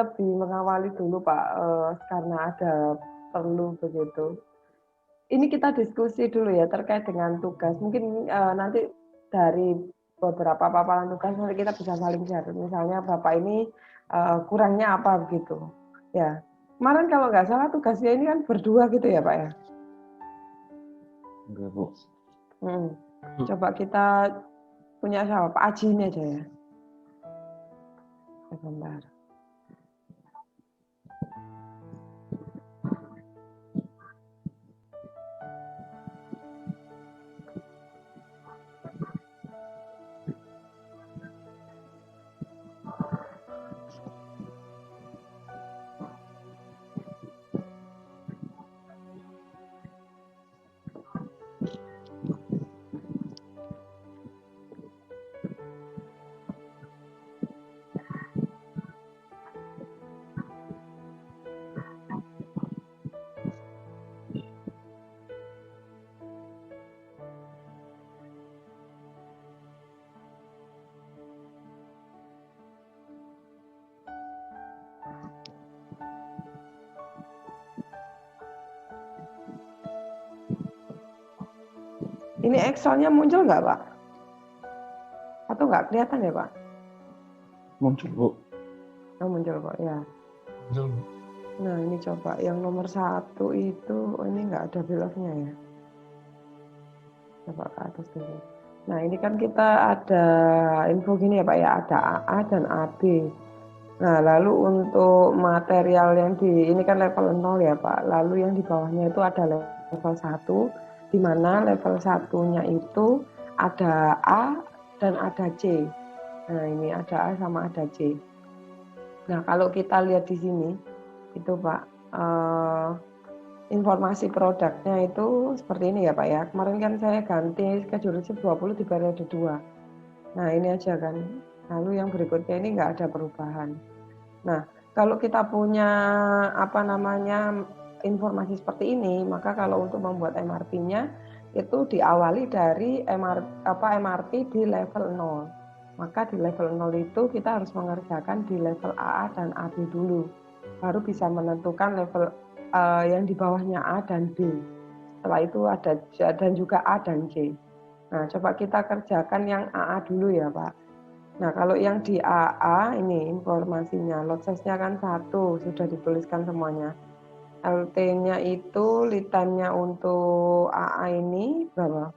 lebih mengawali dulu Pak, karena ada perlu begitu. Ini kita diskusi dulu ya terkait dengan tugas. Mungkin nanti dari beberapa paparan tugas nanti kita bisa saling share. Misalnya Bapak ini kurangnya apa begitu. Ya, kemarin kalau nggak salah tugasnya ini kan berdua gitu ya Pak ya. Enggak, Bu. Coba kita punya siapa? Pak Aji ini aja ya. Sebentar. Ini Excelnya muncul nggak Pak? Atau nggak kelihatan ya Pak? Muncul, Bu. Oh, muncul kok ya. Muncul, Bu. Nah ini coba yang nomor 1 itu, ini nggak ada beloknya ya. Coba ke atas dulu. Nah ini kan kita ada info gini ya Pak ya, ada AA dan AB. Nah lalu untuk material yang ini kan level 0 ya Pak. Lalu yang di bawahnya itu ada level 1, di mana level 1-nya itu ada A dan ada C. Nah ini ada A sama ada C. Nah kalau kita lihat di sini itu Pak, informasi produknya itu seperti ini ya Pak ya. Kemarin kan saya ganti schedule receipt 20 di periode 2. Nah ini aja kan. Lalu yang berikutnya ini nggak ada perubahan. Nah kalau kita punya informasi seperti ini, maka kalau untuk membuat MRP-nya itu diawali dari MRP di level 0. Maka di level 0 itu kita harus mengerjakan di level AA dan AB dulu. Baru bisa menentukan level yang di bawahnya A dan B. Setelah itu ada dan juga A dan C. Nah, coba kita kerjakan yang AA dulu ya, Pak. Nah, kalau yang di AA ini informasinya, lot size-nya kan 1, sudah dituliskan semuanya. LT-nya itu, lead time-nya untuk AA ini berapa?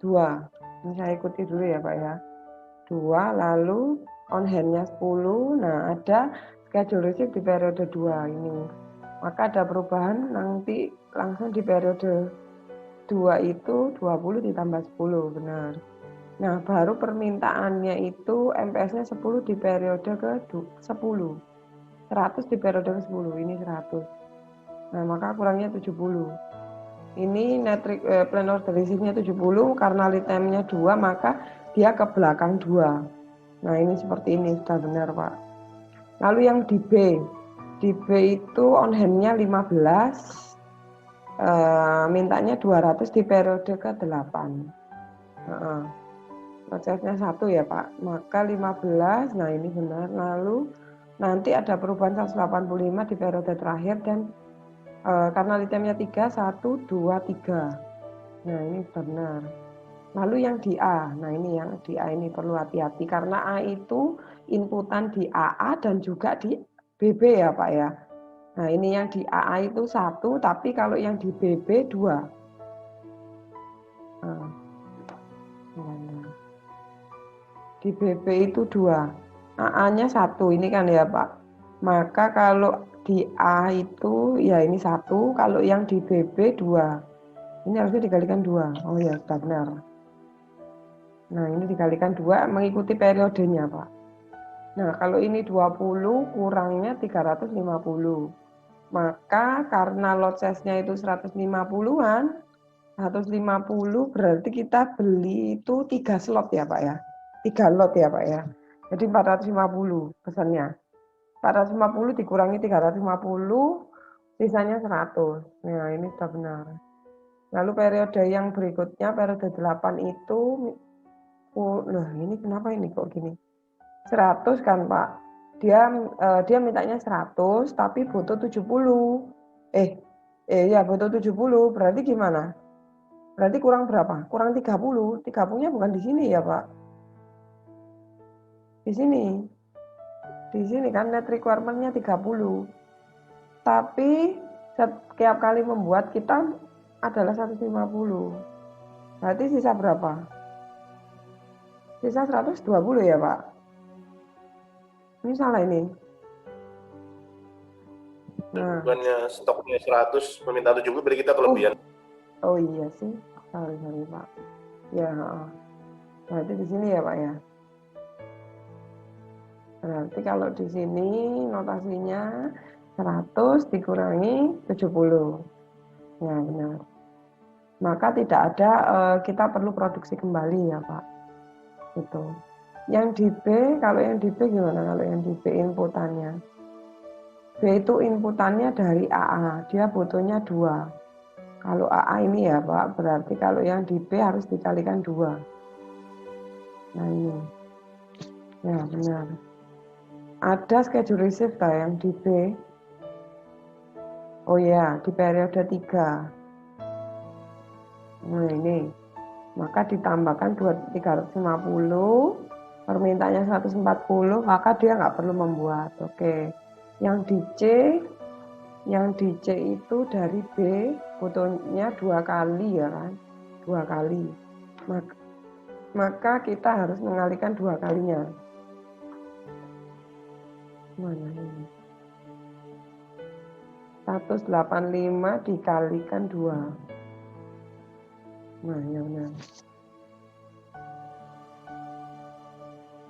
2. Ini saya ikuti dulu ya, Pak ya. 2, lalu on hand-nya 10. Nah, ada schedule receipt di periode 2 ini. Maka ada perubahan nanti langsung di periode 2 itu 20 ditambah 10, benar. Nah, baru permintaannya itu MPS-nya 10 di periode ke-10. 100 di periode ke-10, ini 100. Nah, maka kurangnya 70. Ini plan order receipt-nya 70, karena lead time-nya 2, maka dia ke belakang 2. Nah, ini seperti ini, sudah benar, Pak. Lalu yang di B itu on hand-nya 15, mintanya 200 di periode ke-8. Prosesnya 1 ya Pak, maka 15, nah ini benar. Lalu nanti ada perubahan 185 di periode terakhir, dan karena itemnya 3, 1, 2, 3. Nah ini benar. Lalu yang di A, nah ini yang di A ini perlu hati-hati, karena A itu inputan di AA dan juga di BB ya Pak ya. Nah ini yang di AA itu 1, tapi kalau yang di BB 2. Nah, di BB itu 2, AA-nya 1, ini kan ya Pak. Maka kalau di A itu ya ini 1, kalau yang di BB 2. Ini harusnya dikalikan 2. Oh ya, sudah benar. Nah, ini dikalikan 2 mengikuti periodenya, Pak. Nah, kalau ini 20, kurangnya 350. Maka karena lot size-nya itu 150-an, 150 berarti kita beli itu 3 slot ya, Pak ya. 3 lot ya, Pak ya. Jadi 450 pesannya. 450 dikurangi 350, sisanya 100. Nah, ini sudah benar. Lalu periode yang berikutnya, periode 8 itu, nah ini kenapa ini kok gini? 100 kan Pak? dia mintanya 100 tapi butuh 70. Ya butuh 70. Berarti gimana? Berarti kurang berapa? Kurang 30. 30-nya bukan di sini ya, Pak. Di sini. Di sini kan net requirement-nya 30. Tapi setiap kali membuat kita adalah 150. Berarti sisa berapa? Sisa 120 ya, Pak? Ini salah ini. Nah. Bukannya stoknya 100 meminta 70 berarti kita kelebihan. Oh iya sih. Sorry Pak. Ya, berarti di sini ya, Pak ya. Berarti kalau di sini notasinya 100 dikurangi 70. Ya, benar. Maka tidak ada kita perlu produksi kembali ya, Pak. Itu. Yang di B, kalau yang di B gimana? Kalau yang di B inputannya. B itu inputannya dari AA, dia butuhnya 2. Kalau AA ini ya Pak, berarti kalau yang di B harus dikalikan 2. Nah ini. Ya benar. Ada schedule receive yang di B. Oh ya, di periode 3. Nah ini. Maka ditambahkan 350, permintaannya 140, maka dia nggak perlu membuat. Oke. Yang di C itu dari B butuhnya 2 kali ya kan, 2 kali. Maka kita harus mengalihkan 2 kalinya. Mana ini? 185 dikalikan 2. Nah, ya benar.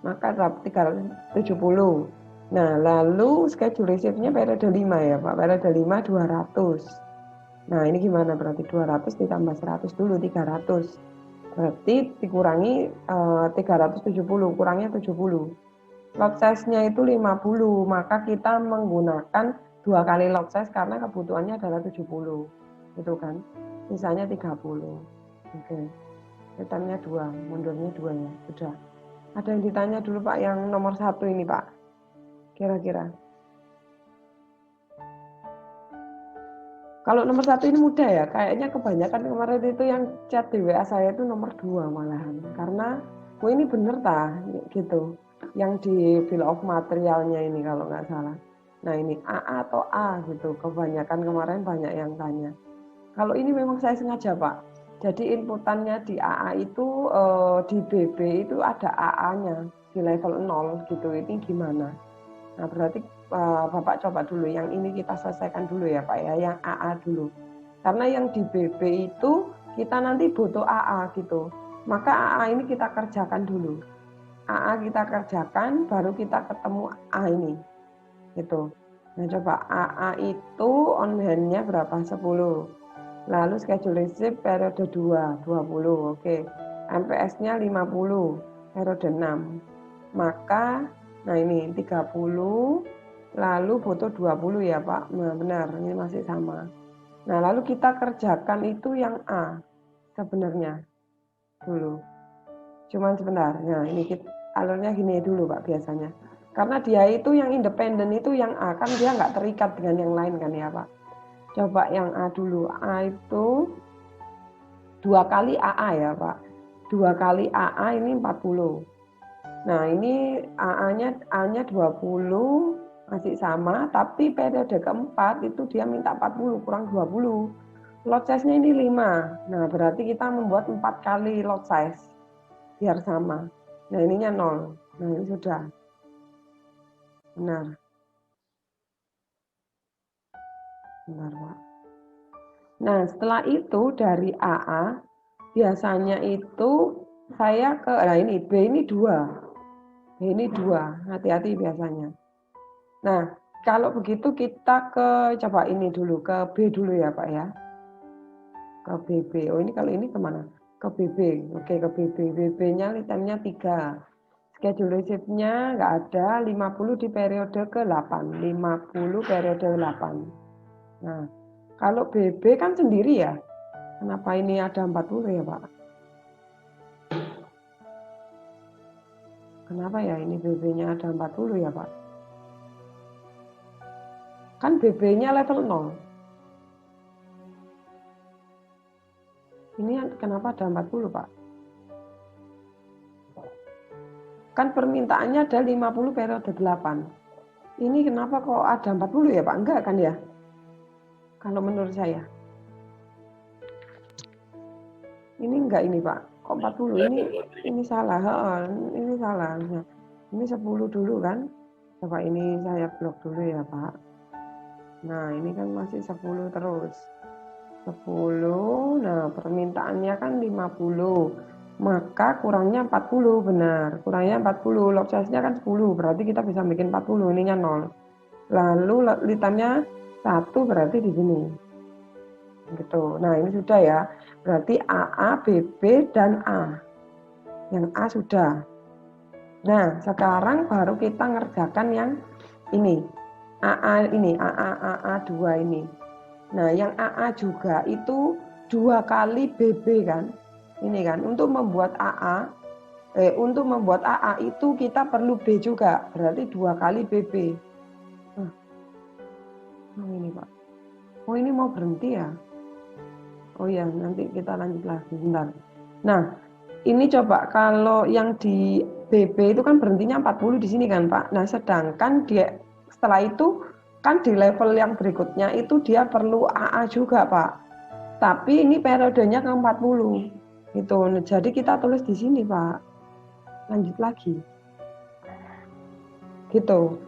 Maka 370. Nah, lalu schedule receive-nya periode 5 ya Pak. Periode 5 200. Nah, ini gimana berarti 200 ditambah 100 dulu 300. Berarti dikurangi 370, kurangnya 70. Lot size-nya itu 50, maka kita menggunakan 2 kali lot size karena kebutuhannya adalah 70. Itu kan. Sisanya 30. Oke. Returnnya 2, mundurnya 2 ya. Sudah. Ada yang ditanya dulu Pak yang nomor 1 ini Pak. Kira-kira. Kalau nomor 1 ini mudah ya, kayaknya kebanyakan kemarin itu yang chat di WA saya itu nomor 2 malahan. Karena, ini bener tah, gitu. Yang di bill of materialnya ini kalau nggak salah. Nah ini AA atau A gitu, kebanyakan kemarin banyak yang tanya. Kalau ini memang saya sengaja Pak. Jadi inputannya di AA itu, di BB itu ada AA-nya, di level 0 gitu, ini gimana? Nah berarti Bapak coba dulu, yang ini kita selesaikan dulu ya Pak ya, yang AA dulu. Karena yang di BB itu kita nanti butuh AA gitu. Maka AA ini kita kerjakan dulu. AA kita kerjakan, baru kita ketemu A ini. Gitu. Nah coba AA itu on hand-nya berapa? 10. Lalu schedule receive periode 2, 20. Oke. MPS-nya 50, periode 6. Maka nah ini 30, lalu butuh 20 ya Pak. Nah benar, ini masih sama. Nah lalu kita kerjakan itu yang A sebenarnya dulu. Cuman sebentar, nah ini alurnya gini dulu Pak biasanya. Karena dia itu yang independen itu yang A, kan dia nggak terikat dengan yang lain kan ya Pak. Coba yang A dulu, A itu 2 kali AA ya Pak. 2 kali AA ini 40. Nah ini A-nya 20 masih sama, tapi periode keempat itu dia minta 40 kurang 20. Lot size-nya ini 5. Nah berarti kita membuat 4 kali lot size biar sama. Nah ininya 0. Nah ini sudah. Benar. Benar Pak. Nah setelah itu dari AA biasanya itu saya ke, nah ini B ini 2. Ini 2, hati-hati biasanya. Nah, kalau begitu kita coba ini dulu, ke B dulu ya Pak ya. Ke BB, oh ini kalau ini kemana? Ke BB, oke ke BB. BB-nya itemnya 3. Schedule receive-nya nggak ada, 50 di periode ke-8. 50 periode 8. Nah, kalau BB kan sendiri ya. Kenapa ini ada 40 ya Pak? Kenapa ya ini BB-nya ada 40 ya Pak? Kan BB-nya level 0. Ini kenapa ada 40, Pak? Kan permintaannya ada 50 periode 8. Ini kenapa kok ada 40 ya, Pak? Enggak kan ya? Kalau menurut saya. Ini enggak ini, Pak. Kok 40? Ini salah. Ini salah. Ini 10 dulu kan? Coba ini saya blok dulu ya, Pak. Nah, ini kan masih 10 terus. 10. Nah, permintaannya kan 50. Maka kurangnya 40, benar. Kurangnya 40. Log size-nya kan 10. Berarti kita bisa bikin 40. Ininya 0. Lalu litannya 1 berarti di sini. Gitu. Nah, ini sudah ya. Berarti AA, BB, dan A. Yang A sudah. Nah, sekarang baru kita ngerjakan yang ini. AA ini, AA2 ini. Nah, yang AA juga itu 2 kali BB kan. Ini kan, untuk membuat AA itu kita perlu B juga. Berarti 2 kali BB. Oh ini, Pak. Oh, ini mau berhenti ya? Oh ya, nanti kita lanjut lagi, bentar. Nah, ini coba kalau yang di BB itu kan berhentinya 40 di sini kan, Pak. Nah, sedangkan dia setelah itu kan di level yang berikutnya itu dia perlu AA juga, Pak. Tapi ini periodenya ke 40. Gitu. Jadi kita tulis di sini, Pak. Lanjut lagi. Gitu.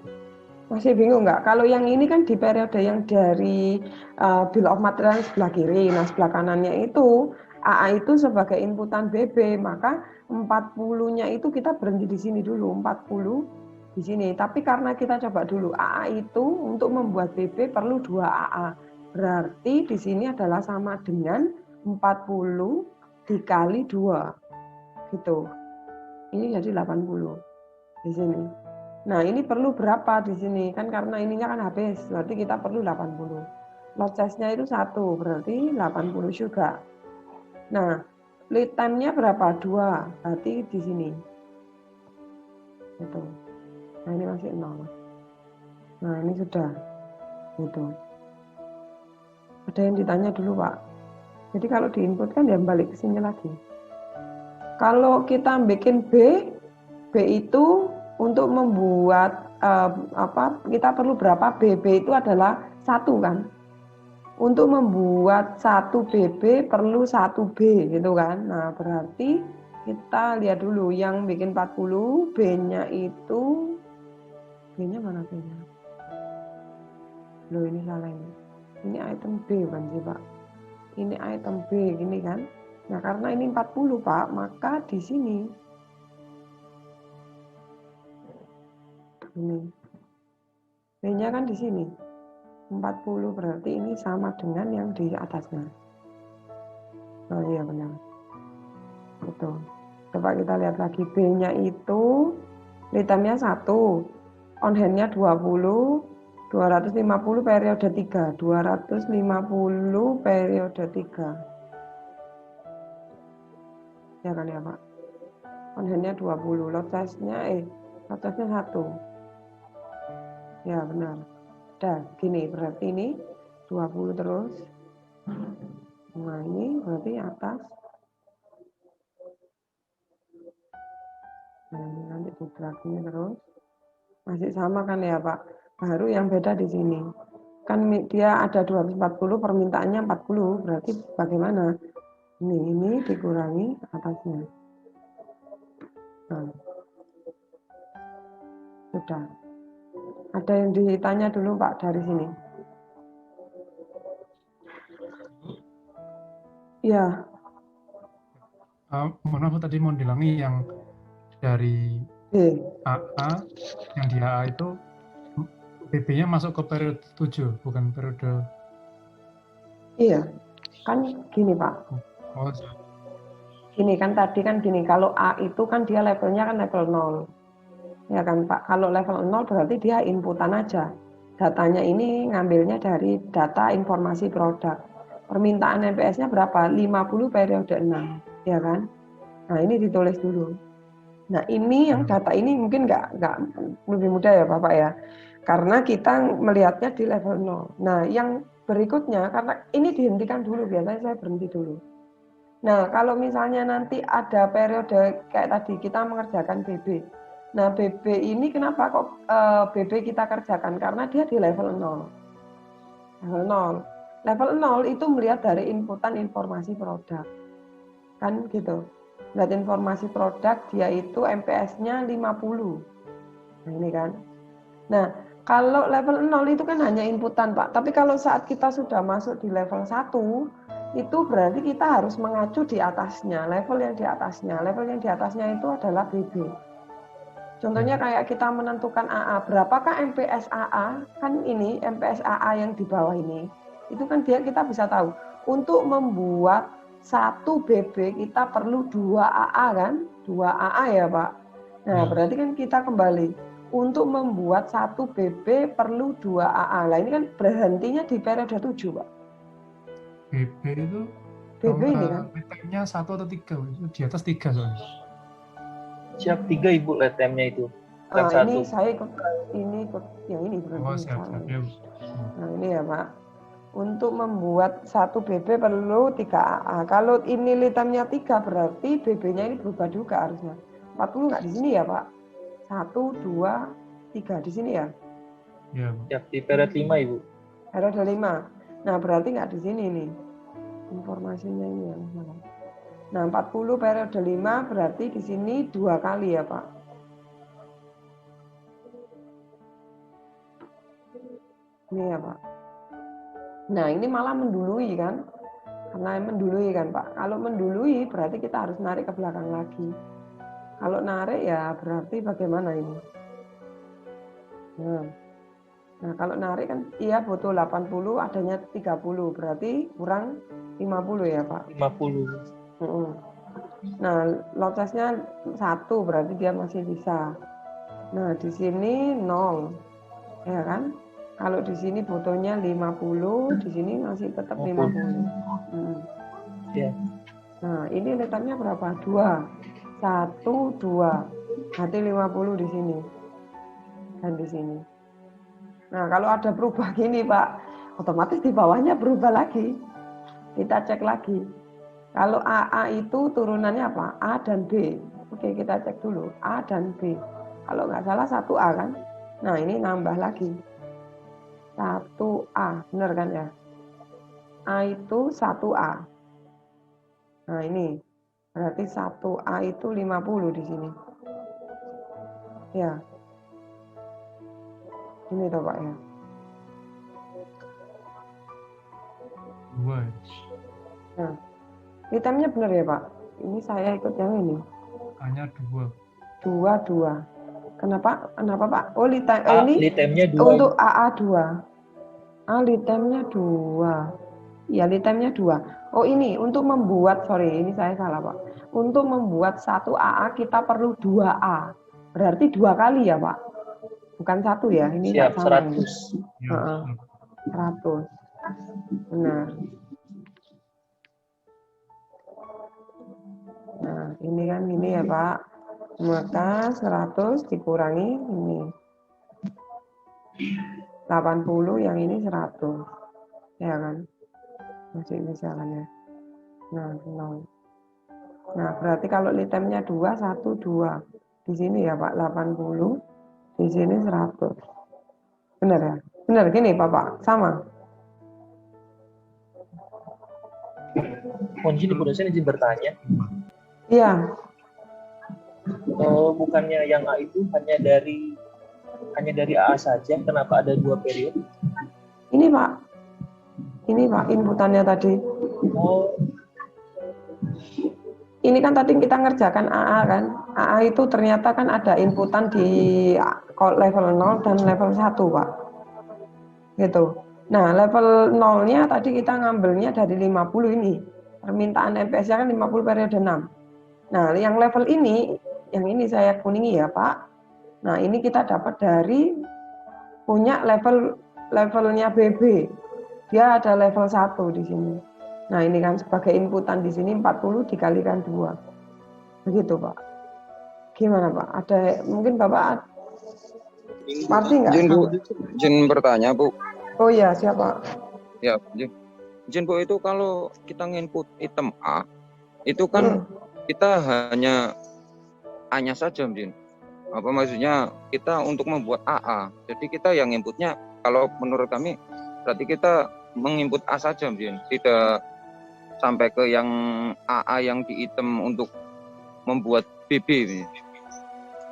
Masih bingung nggak? Kalau yang ini kan di periode yang dari bill of material sebelah kiri, nah sebelah kanannya itu AA itu sebagai inputan BB, maka 40-nya itu kita berhenti di sini dulu, 40 di sini. Tapi karena kita coba dulu, AA itu untuk membuat BB perlu 2 AA. Berarti di sini adalah sama dengan 40 dikali 2. Gitu. Ini jadi 80 di sini. Nah, ini perlu berapa di sini? Kan karena ininya kan habis, berarti kita perlu 80. Lot size-nya itu 1, berarti 80 juga. Nah, lead time-nya berapa? 2, berarti di sini. Gitu. Nah, ini masih 0. Nah, ini sudah. Gitu. Ada yang ditanya dulu, Pak. Jadi kalau diinput kan ya balik ke sini lagi. Kalau kita bikin B itu untuk membuat kita perlu berapa? BB itu adalah 1 kan. Untuk membuat 1 BB perlu 1 B gitu kan. Nah, berarti kita lihat dulu yang bikin 40, B-nya itu B-nya mana B-nya? Loh, ini salah ini. Ini item B bukan sih, Pak? Ini item B gini kan. Nah, karena ini 40, Pak, maka di sini ini B-nya kan di sini 40, berarti ini sama dengan yang di atasnya. Oh iya benar. Betul. Coba kita lihat lagi, B-nya itu itemnya 1, on hand-nya 20, 250 periode 3, 250 periode 3. Ya kan ya, Pak? On hand-nya 20, lot size-nya lot size-nya 1. Ya benar. Dah gini, berarti ini 20 terus. Nah, ini berarti atas. Nah, ini nanti didragnya terus. Masih sama kan ya, Pak? Baru yang beda di sini. Kan dia ada 240, permintaannya 40, berarti bagaimana? Ini dikurangi atasnya. Nah. Sudah. Ada yang ditanya dulu, Pak, dari sini? Ya. Mohon maaf tadi mau dilangi yang dari AA, yang di AA itu BB-nya masuk ke periode 7, bukan periode. Iya, kan gini, Pak. Oh. Gini kan tadi kan gini, kalau A itu kan dia levelnya kan level 0. Ya kan, Pak. Kalau level 0 berarti dia inputan aja. Datanya ini ngambilnya dari data informasi produk. Permintaan NPS-nya berapa? 50 periode 6, ya kan? Nah, ini ditulis dulu. Nah, ini yang data ini mungkin nggak lebih mudah ya, Bapak ya. Karena kita melihatnya di level 0. Nah, yang berikutnya, karena ini dihentikan dulu, biasanya saya berhenti dulu. Nah, kalau misalnya nanti ada periode kayak tadi, kita mengerjakan BB. Nah, BB ini kenapa kok BB kita kerjakan? Karena dia di level 0. Level 0. Level 0 itu melihat dari inputan informasi produk. Kan gitu. Lihat informasi produk, dia itu MPS-nya 50. Nah, ini kan. Nah, kalau level 0 itu kan hanya inputan, Pak. Tapi kalau saat kita sudah masuk di level 1, itu berarti kita harus mengacu di atasnya, level yang di atasnya. Level yang di atasnya itu adalah BB. Contohnya kayak kita menentukan AA, berapakah MPS AA? Kan ini MPS AA yang di bawah ini. Itu kan kita bisa tahu. Untuk membuat 1 BB kita perlu 2 AA kan? 2 AA ya, Pak. Nah, berarti kan kita kembali. Untuk membuat 1 BB perlu 2 AA. Nah, ini kan berhentinya di periode 7, Pak. BB itu BB ini kan? letemnya 1 atau 3, di atas 3 soalnya. Siap 3 Ibu letemnya itu. Ini saya ikut yang ini berarti. Oh, siap, ya. Nah, ini ya, Pak. Untuk membuat 1 BB perlu 3 AA. Kalau ini letemnya 3 berarti BB-nya ini berubah juga harusnya. 40 nggak di sini ya, Pak? 1, 2, 3 di sini ya? Iya, Pak. Siap di periode 5 Ibu. Periode 5. Nah, berarti nggak di sini nih. Informasinya ini yang salah. Nah, 40 periode 5 berarti di sini 2 kali ya, Pak? Ini ya, Pak. Nah, ini malah mendului kan? Karena mendului kan, Pak. Kalau mendului berarti kita harus narik ke belakang lagi. Kalau narik ya berarti bagaimana ini? Nah, kalau narik kan iya butuh 80, adanya 30. Berarti kurang 50 ya, Pak? 50. Nah, lossnya 1 berarti dia masih bisa. Nah, di sini 0. Ya kan? Kalau di sini butuhnya 50, di sini masih tetap 50. Ya. Nah, ini letaknya berapa? 2. 1, 2. Berarti 50 di sini. Dan di sini. Nah, kalau ada berubah gini, Pak, otomatis di bawahnya berubah lagi. Kita cek lagi. Kalau AA itu turunannya apa? A dan B. Oke, kita cek dulu. A dan B. Kalau nggak salah 1A kan? Nah, ini nambah lagi. 1A, benar kan ya? A itu 1A. Nah, ini berarti 1A itu 50 di sini. Ya. Ini toh, Pak ya. 2. Nah, itemnya benar ya, Pak? Ini saya ikut yang ini. Hanya 2. 2. Kenapa, Pak? Oh, ini litemnya 2. untuk AA 2. Litemnya 2. Ya, litemnya 2. Oh, ini untuk membuat, ini saya salah, Pak. Untuk membuat 1 AA kita perlu 2A. Berarti 2 kali ya, Pak? Bukan 1 ya? Ini siap, sama 100. Ya, 100. Benar. Nah, ini kan gini ya, Pak. Maka 100 dikurangi ini. 80, yang ini 100. Ya kan? Masih bisa kan ya? Nah, 0. Nah, berarti kalau litemnya 2, 1, 2. Di sini ya, Pak, 80. Di sini 100. Benar ya? Benar gini, Bapak? Sama? Mohon izin Ibu dosen izin bertanya. Iya. Bukannya yang A itu hanya dari AA saja, kenapa ada 2 periode? Ini Pak, inputannya tadi. Oh. Ini kan tadi kita ngerjakan AA kan. AA itu ternyata kan ada inputan di level 0 dan level 1, Pak. Gitu. Nah, level 0-nya tadi kita ngambilnya dari 50 ini. Permintaan MPS-nya kan 50 periode 6. Nah, yang level ini, yang ini saya kuningi ya, Pak. Nah, ini kita dapat dari punya levelnya BB. Dia ada level 1 di sini. Nah, ini kan sebagai inputan di sini 40 dikalikan 2. Begitu, Pak. Gimana, Pak? Ada mungkin Bapak Marti nggak? Izin Bu, izin bertanya Bu. Oh iya, siapa? Ya, izin Bu, itu kalau kita nginput item A, itu kan kita hanya A-nya saja, Izin. Apa maksudnya kita untuk membuat AA. Jadi kita yang inputnya, kalau menurut kami, berarti kita menginput A saja, Izin. Tidak sampai ke yang AA yang di item untuk membuat BB.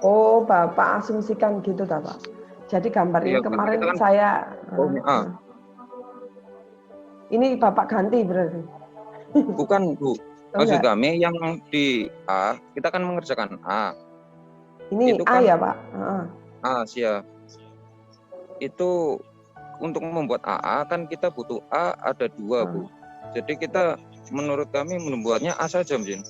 Oh, Bapak asumsikan gitu, Pak. Jadi gambar ini Iya, kemarin kita kan saya A. Ini Bapak ganti berarti. Bukan, Bu. Maksud kami yang di A, kita kan mengerjakan A. Ini itu A kan, ya, Pak? A, siap. Itu untuk membuat AA kan kita butuh A ada 2, Bu. Jadi kita menurut kami membuatnya A saja, Jin.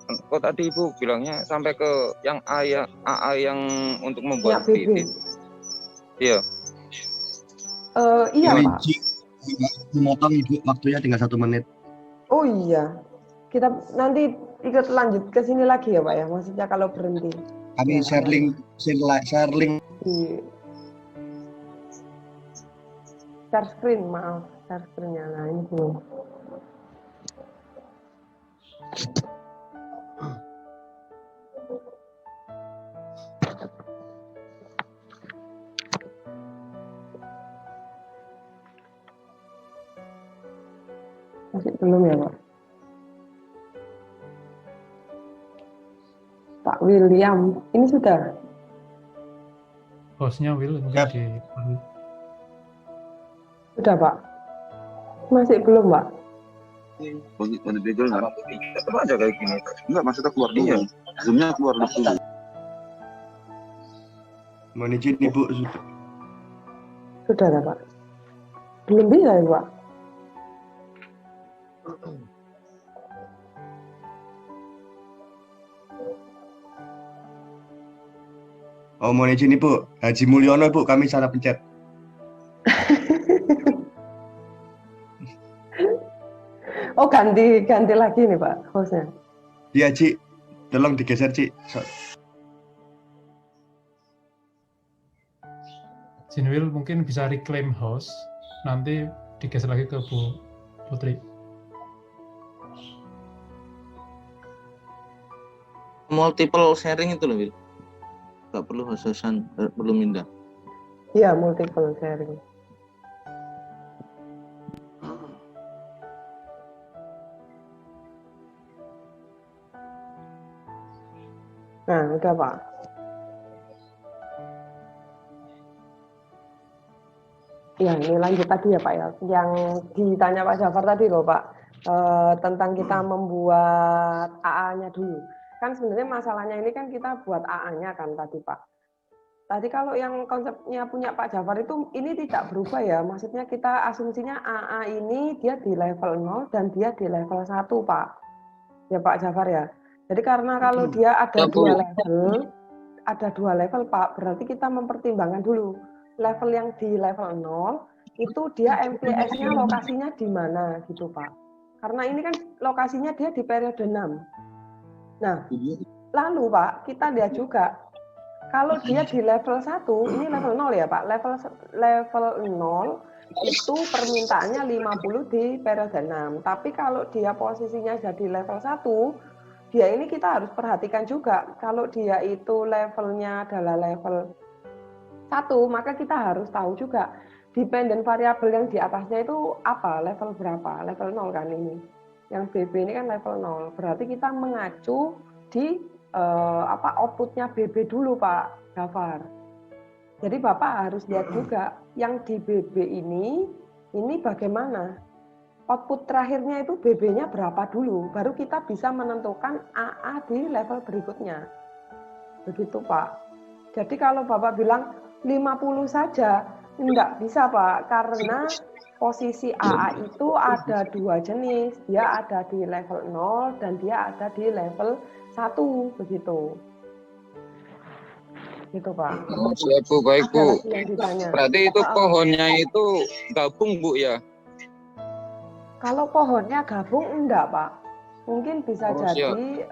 Kok tadi Ibu bilangnya sampai ke yang A ya, AA yang untuk membuat BB. Iya. Iya, Pak. Memotong Ibu, waktunya tinggal 1 menit. Oh iya. Kita nanti ikut lanjut ke sini lagi ya, Pak ya. Maksudnya kalau berhenti. Kami ya, share link. Iya. Share screen, maaf. Share screen-nya. Nah, ini belum. Masih belum ya, Pak? Pak William, ini sudah? Hostnya Will mungkin di... Sudah, Pak? Masih belum, Pak? Coba aja kayak gini. Enggak, maksudnya keluar dulu. Zoom-nya keluar dulu. Mohon izin Ibu. Sudah, Pak? Belum bisa ya, Pak? Oh, mohon izin Ibu. Haji Mulyono, Bu, kami salah pencet. Oh, ganti lagi nih, Pak, hostnya. Iya, Ci. Tolong digeser, Ci. Jinwil mungkin bisa reclaim host, nanti digeser lagi ke Bu Putri. Multiple sharing itu loh, Will. Nggak perlu host-hostan, perlu mindah. Iya, multiple sharing. Nah, udah, Pak. Ya, ini lanjut tadi ya, Pak ya. Yang ditanya Pak Jafar tadi loh, Pak. Tentang kita membuat AA-nya dulu. Kan sebenarnya masalahnya ini kan kita buat AA-nya kan tadi, Pak. Tadi kalau yang konsepnya punya Pak Jafar itu ini tidak berubah ya. Maksudnya kita asumsinya AA ini dia di level 0 dan dia di level 1, Pak. Ya, Pak Jafar ya. Jadi karena kalau dia ada dua level, Pak, berarti kita mempertimbangkan dulu level yang di level 0 itu dia MPS-nya lokasinya di mana gitu, Pak. Karena ini kan lokasinya dia di periode 6. Nah, lalu Pak, kita lihat juga kalau dia di level 1, ini level 0 ya, Pak. Level 0 itu permintaannya 50 di periode 6. Tapi kalau dia posisinya jadi level 1, dia ini kita harus perhatikan juga. Kalau dia itu levelnya adalah level 1, maka kita harus tahu juga dependent variabel yang di atasnya itu apa, level berapa, level 0 kan ini. Yang BB ini kan level 0. Berarti kita mengacu di outputnya BB dulu, Pak Jafar. Jadi Bapak harus lihat juga yang di BB ini bagaimana. Output terakhirnya itu BB-nya berapa dulu, baru kita bisa menentukan AA di level berikutnya. Begitu, Pak. Jadi kalau Bapak bilang 50 saja, enggak bisa, Pak, karena posisi AA itu ada 2 jenis. Dia ada di level 0 dan dia ada di level 1, begitu. Gitu, Pak. Siap, Bu, baik, Bu. Berarti itu pohonnya itu gabung, Bu, ya? Kalau pohonnya gabung, enggak, Pak. Mungkin bisa Oh, siap. jadi,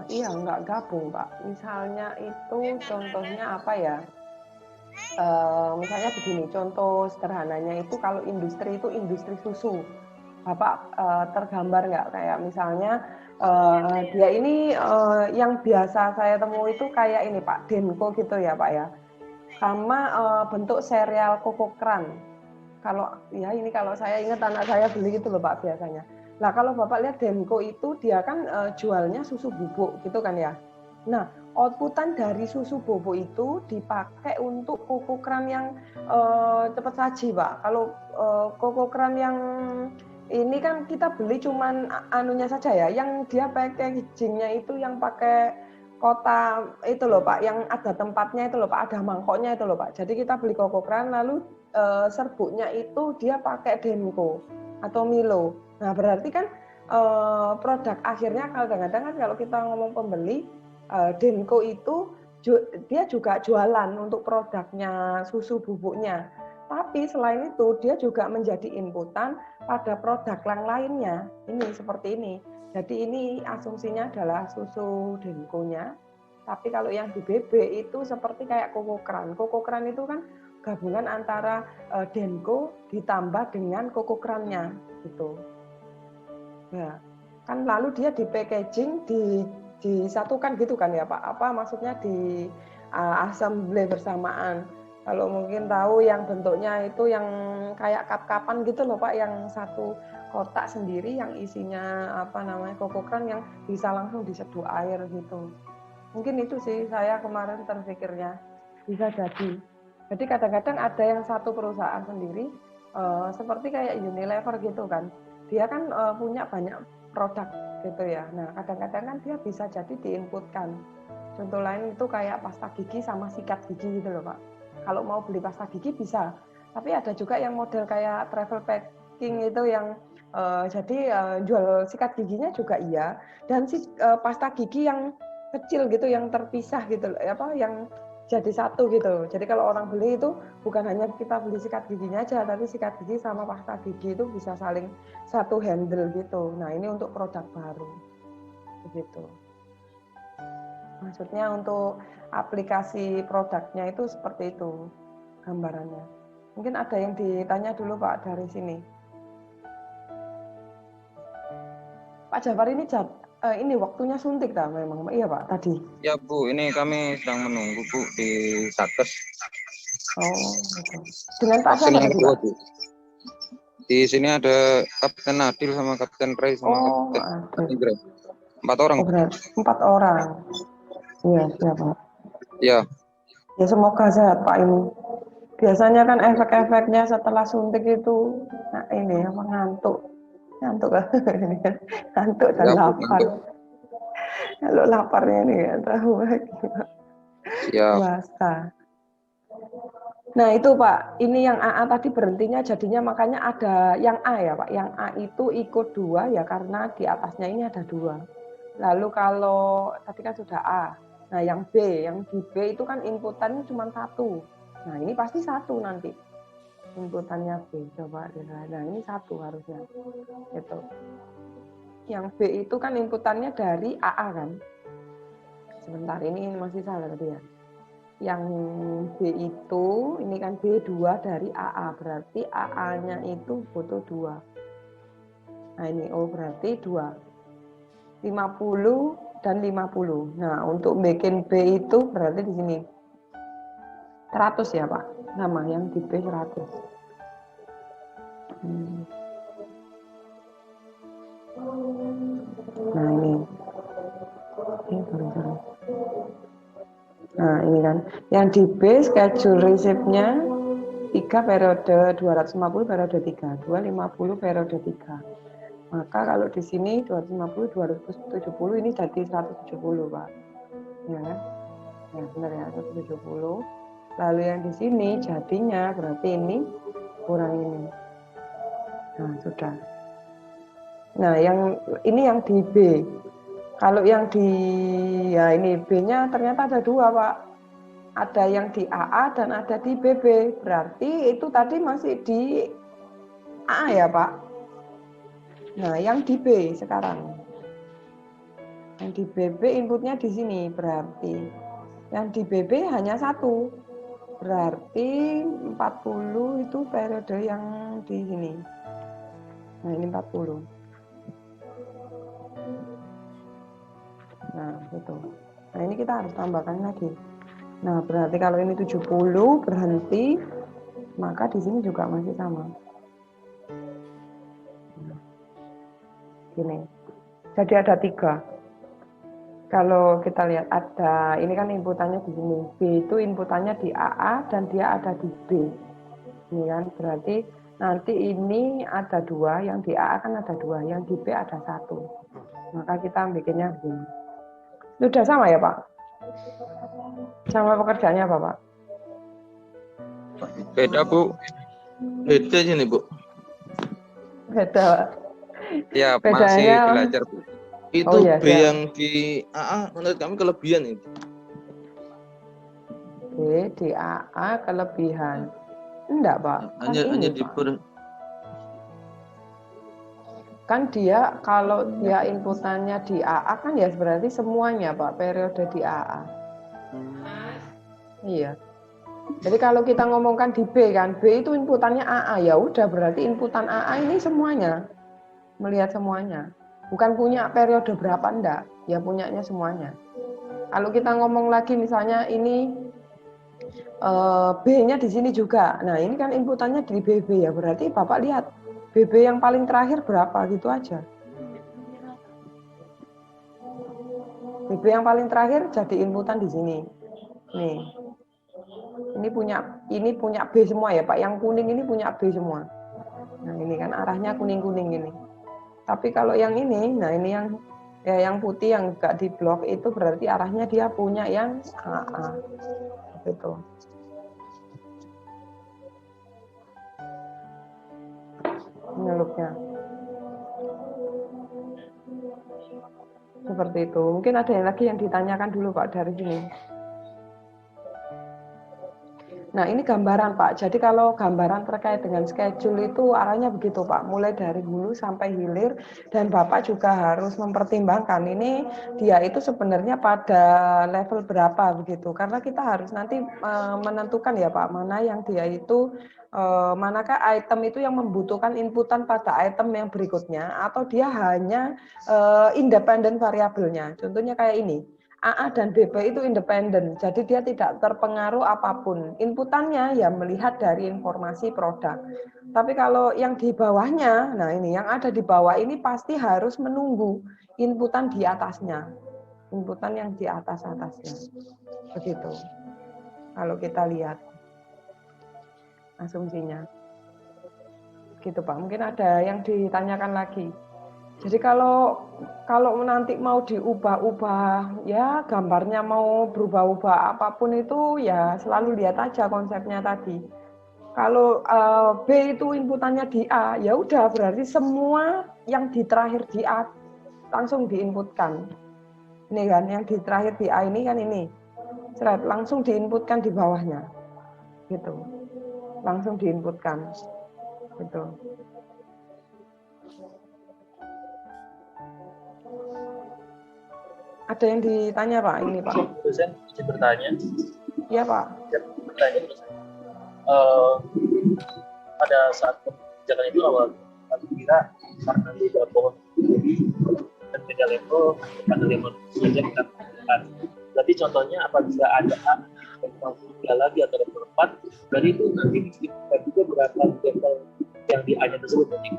iya nggak gabung Pak. Misalnya itu contohnya apa ya? Misalnya begini, contoh sederhananya itu kalau industri itu industri susu. Bapak tergambar nggak kayak misalnya dia ini yang biasa saya temui itu kayak ini Pak, Denko gitu ya Pak ya. Sama bentuk serial Koko Kran. Kalau ya ini kalau saya ingat anak saya beli gitu loh Pak biasanya. Nah kalau Bapak lihat Denko itu dia kan jualnya susu bubuk gitu kan ya. Nah outputan dari susu bubuk itu dipakai untuk Koko Kran yang cepat saji Pak. Kalau Koko Kran yang ini kan kita beli cuman anunya saja ya, yang dia packagingnya itu yang pakai kota itu loh Pak, yang ada tempatnya itu loh Pak, ada mangkoknya itu loh Pak. Jadi kita beli Koko Kran lalu serbuknya itu dia pakai Denko atau Milo. Nah berarti kan produk akhirnya kadang-kadang kan kalau kita ngomong pembeli Denko itu dia juga jualan untuk produknya susu bubuknya. Tapi selain itu dia juga menjadi inputan pada produk yang lainnya. Ini seperti ini. Jadi ini asumsinya adalah susu Denko-nya. Tapi kalau yang di BB itu seperti kayak Koko Kran. Koko Kran itu kan gabungan antara Denko ditambah dengan Koko Kran-nya gitu. Ya, kan lalu dia di packaging disatukan gitu kan ya Pak? Apa maksudnya di assembly bersamaan? Kalau mungkin tahu yang bentuknya itu yang kayak cup-cupan gitu loh Pak, yang satu kotak sendiri yang isinya apa namanya Koko Kran yang bisa langsung diseduh air gitu. Mungkin itu sih saya kemarin terpikirnya bisa jadi. Jadi kadang-kadang ada yang satu perusahaan sendiri seperti kayak Unilever gitu kan. Dia kan punya banyak produk gitu ya. Nah kadang-kadang kan dia bisa jadi diinputkan. Contoh lain itu kayak pasta gigi sama sikat gigi gitu loh Pak. Kalau mau beli pasta gigi bisa, tapi ada juga yang model kayak travel packing itu yang jadi jual sikat giginya juga iya, dan pasta gigi yang kecil gitu, yang terpisah gitu, apa yang jadi satu gitu. Jadi kalau orang beli itu bukan hanya kita beli sikat giginya aja, tapi sikat gigi sama pasta gigi itu bisa saling satu handle gitu. Nah ini untuk produk baru, begitu. Maksudnya untuk aplikasi produknya itu seperti itu gambarannya. Mungkin ada yang ditanya dulu Pak dari sini. Pak Jafar ini waktunya suntik dah memang, iya Pak tadi. Ya Bu, ini kami sedang menunggu Bu di Satkes. Oh, okay. Dengan Pak Vaksin siapa yang tadi kedua Pak? Bu. Di sini ada Kapten Adil sama Kapten Ray sama Kapten Indra. 4 orang. Oh, berarti 4 orang. Iya, siapa? Ya. Ya semoga sehat Pak ini. Biasanya kan efek-efeknya setelah suntik itu, nah ini apa ngantuk lah, ngantuk dan Ya, lapar. Kalau laparnya ini nggak tahu lagi. Siap. Puasa. Nah itu Pak, ini yang AA tadi berhentinya jadinya makanya ada yang A ya Pak. Yang A itu ikut 2 ya karena di atasnya ini ada 2. Lalu kalau tadi kan sudah A. Nah yang B, yang di B itu kan inputannya cuma 1. Nah ini pasti 1 nanti. Inputannya B, coba. Nah ini 1 harusnya. Gitu. Yang B itu kan inputannya dari AA kan. Sebentar, ini masih salah tadi ya. Yang B itu, ini kan B2 dari AA, berarti AA-nya itu butuh 2. Nah ini, berarti 2. 50 dan 50. Nah untuk bikin B itu berarti di sini 100 ya Pak, sama yang di B 100. Nah ini sorry. Nah ini kan, yang di B schedule receipt-nya 3 periode 250 periode 3, 250 periode 3. Maka kalau di sini 250, 270 ini jadi 170 Pak. Ya, ya benar ya 170. Lalu yang di sini jadinya berarti ini kurang ini. Nah sudah. Nah yang ini yang di B. Kalau yang di ya ini B-nya ternyata ada 2 Pak. Ada yang di AA dan ada di BB. Berarti itu tadi masih di AA ya Pak. Nah yang di B sekarang. Yang di BB inputnya di sini berarti. Yang di BB hanya 1. Berarti 40 itu periode yang di sini. Nah, ini 40. Nah, itu. Nah, ini kita harus tambahkan lagi. Nah, berarti kalau ini 70 berhenti, maka di sini juga masih sama. Gini. Jadi ada 3. Kalau kita lihat ada, ini kan inputannya di sini. B itu inputannya di AA dan dia ada di B. Ini kan berarti nanti ini ada 2, yang di AA kan ada 2, yang di B ada 1. Maka kita bikinnya begini. Sudah sama ya Pak? Sama pekerjaannya apa Pak? Beda, Bu. Beda aja nih, Bu. Beda. Ya, Bedanya- masih belajar, Bu. Itu Oh, iya, B siap. yang di AA menurut kami kelebihan itu. B di AA kelebihan. Enggak Pak, kan Hanya ini di Pak. Kan dia kalau dia inputannya di AA kan ya berarti semuanya Pak, periode di AA. Iya. Jadi kalau kita ngomongkan di B kan, B itu inputannya AA, ya udah berarti inputan AA ini semuanya. Melihat semuanya. Bukan punya periode berapa enggak, ya punyanya semuanya. Kalau kita ngomong lagi misalnya ini B-nya di sini juga. Nah, ini kan inputannya di BB ya, berarti Bapak lihat BB yang paling terakhir berapa gitu aja. BB yang paling terakhir jadi inputan di sini. Nih. Ini punya B semua ya, Pak. Yang kuning ini punya B semua. Nah, ini kan arahnya kuning-kuning ini. Tapi kalau yang ini, nah ini yang putih yang enggak di blok itu berarti arahnya dia punya yang AA. Gitu. Ini looknya. Seperti itu. Mungkin ada yang lagi yang ditanyakan dulu Pak dari sini. Nah, ini gambaran Pak. Jadi kalau gambaran terkait dengan schedule itu arahnya begitu Pak. Mulai dari hulu sampai hilir dan Bapak juga harus mempertimbangkan ini dia itu sebenarnya pada level berapa begitu. Karena kita harus nanti menentukan ya Pak, mana yang dia itu manakah item itu yang membutuhkan inputan pada item yang berikutnya atau dia hanya independen variabelnya. Contohnya kayak ini. AA dan BB itu independen, jadi dia tidak terpengaruh apapun. Inputannya ya melihat dari informasi produk. Tapi kalau yang di bawahnya, nah ini yang ada di bawah ini pasti harus menunggu inputan di atasnya. Inputan yang di atas-atasnya. Begitu. Kalau kita lihat asumsinya. Gitu Pak, mungkin ada yang ditanyakan lagi. Jadi kalau nanti mau diubah-ubah, ya gambarnya mau berubah-ubah apapun itu ya selalu lihat aja konsepnya tadi. Kalau B itu inputannya di A, ya udah berarti semua yang di terakhir di A langsung diinputkan. Ini kan yang di terakhir di A ini kan ini, langsung diinputkan di bawahnya, gitu. Langsung diinputkan, gitu. Ada yang ditanya Pak ini Pak? Dosen izin bertanya. Iya Pak. Bertanya dosen. Pada saat kebijakan itu awal kira karena beda pohon dan beda level pada level saja kita lakukan. Berarti contohnya apabila ada level 3 lagi atau level 4, dari itu nanti kita juga berapa level yang di A-nya tersebut nanti.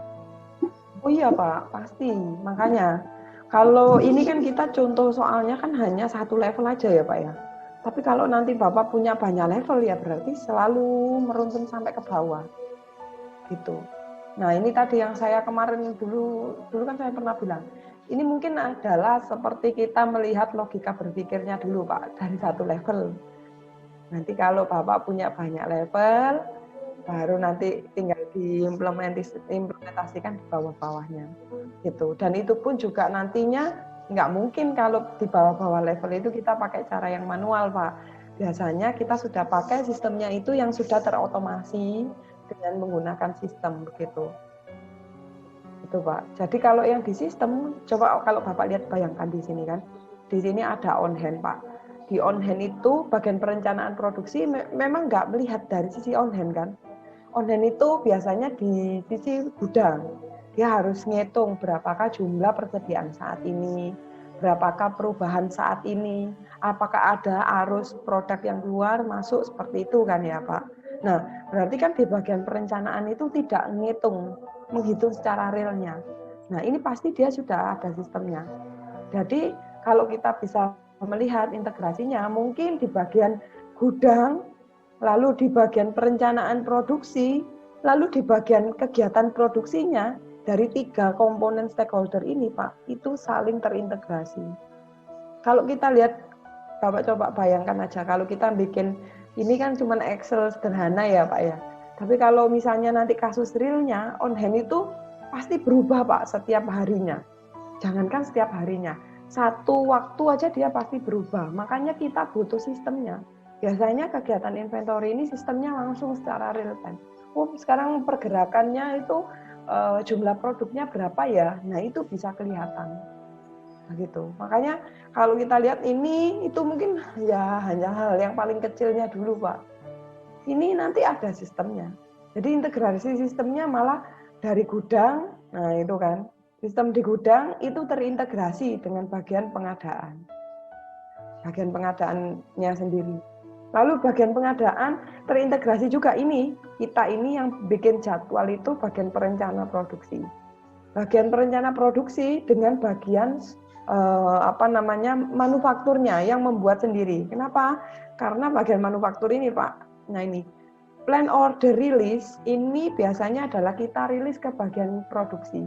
Oh iya Pak, pasti. Makanya kalau ini kan kita contoh soalnya kan hanya satu level aja ya Pak ya. Tapi kalau nanti Bapak punya banyak level ya berarti selalu meruntun sampai ke bawah. Gitu. Nah ini tadi yang saya kemarin dulu kan saya pernah bilang. Ini mungkin adalah seperti kita melihat logika berpikirnya dulu Pak, dari satu level. Nanti kalau Bapak punya banyak level, baru nanti tinggal diimplementasikan di bawah-bawahnya gitu. Dan itu pun juga nantinya nggak mungkin kalau di bawah-bawah level itu kita pakai cara yang manual Pak. Biasanya kita sudah pakai sistemnya itu yang sudah terotomasi dengan menggunakan sistem begitu. Itu Gitu Pak. Jadi kalau yang di sistem, coba kalau Bapak lihat, bayangkan di sini kan, di sini ada on hand Pak. Di on hand itu bagian perencanaan produksi memang nggak melihat dari sisi on hand kan. On hand itu biasanya di sisi gudang. Dia harus ngitung berapakah jumlah persediaan saat ini, berapakah perubahan saat ini, apakah ada arus produk yang keluar masuk seperti itu kan ya Pak. Nah, berarti kan di bagian perencanaan itu tidak menghitung secara realnya. Nah, ini pasti dia sudah ada sistemnya. Jadi, kalau kita bisa melihat integrasinya, mungkin di bagian gudang, lalu di bagian perencanaan produksi, lalu di bagian kegiatan produksinya, dari 3 komponen stakeholder ini Pak, itu saling terintegrasi. Kalau kita lihat, Bapak coba bayangkan aja, kalau kita bikin, ini kan cuma Excel sederhana ya Pak ya. Tapi kalau misalnya nanti kasus realnya, on hand itu pasti berubah Pak setiap harinya. Jangankan setiap harinya, satu waktu aja dia pasti berubah. Makanya kita butuh sistemnya. Biasanya kegiatan inventory ini sistemnya langsung secara real time. Oh, sekarang pergerakannya itu jumlah produknya berapa ya? Nah, itu bisa kelihatan. Begitu. Makanya kalau kita lihat ini, itu mungkin ya hanya hal yang paling kecilnya dulu, Pak. Ini nanti ada sistemnya. Jadi integrasi sistemnya malah dari gudang, nah itu kan. Sistem di gudang itu terintegrasi dengan bagian pengadaan. Bagian pengadaannya sendiri. Lalu bagian pengadaan terintegrasi juga ini. Kita ini yang bikin jadwal itu bagian perencana produksi. Bagian perencana produksi dengan bagian manufakturnya yang membuat sendiri. Kenapa? Karena bagian manufaktur ini Pak. Nah ini plan order release ini biasanya adalah kita rilis ke bagian produksi.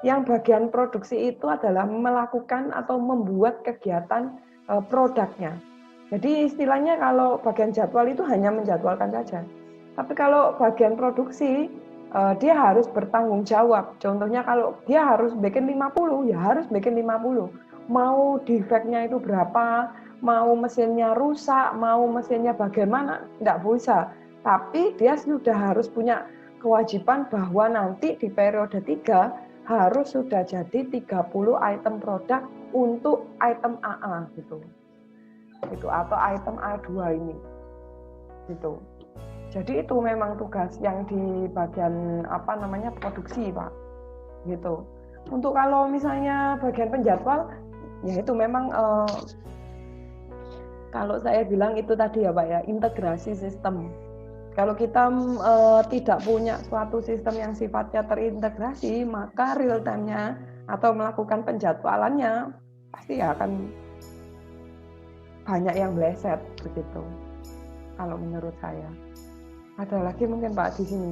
Yang bagian produksi itu adalah melakukan atau membuat kegiatan produknya. Jadi istilahnya kalau bagian jadwal itu hanya menjadwalkan saja. Tapi kalau bagian produksi, dia harus bertanggung jawab. Contohnya kalau dia harus bikin 50, ya harus bikin 50. Mau defeknya itu berapa, mau mesinnya rusak, mau mesinnya bagaimana, tidak bisa. Tapi dia sudah harus punya kewajiban bahwa nanti di periode 3 harus sudah jadi 30 item produk untuk item AA gitu. Itu atau item A2 ini gitu. Jadi itu memang tugas yang di bagian produksi Pak gitu. Untuk kalau misalnya bagian penjadwal ya itu memang kalau saya bilang itu tadi ya Pak ya, integrasi sistem. Kalau kita tidak punya suatu sistem yang sifatnya terintegrasi, maka real time-nya atau melakukan penjadwalannya pasti akan banyak yang bleset begitu. Kalau menurut saya. Ada lagi mungkin Pak di sini.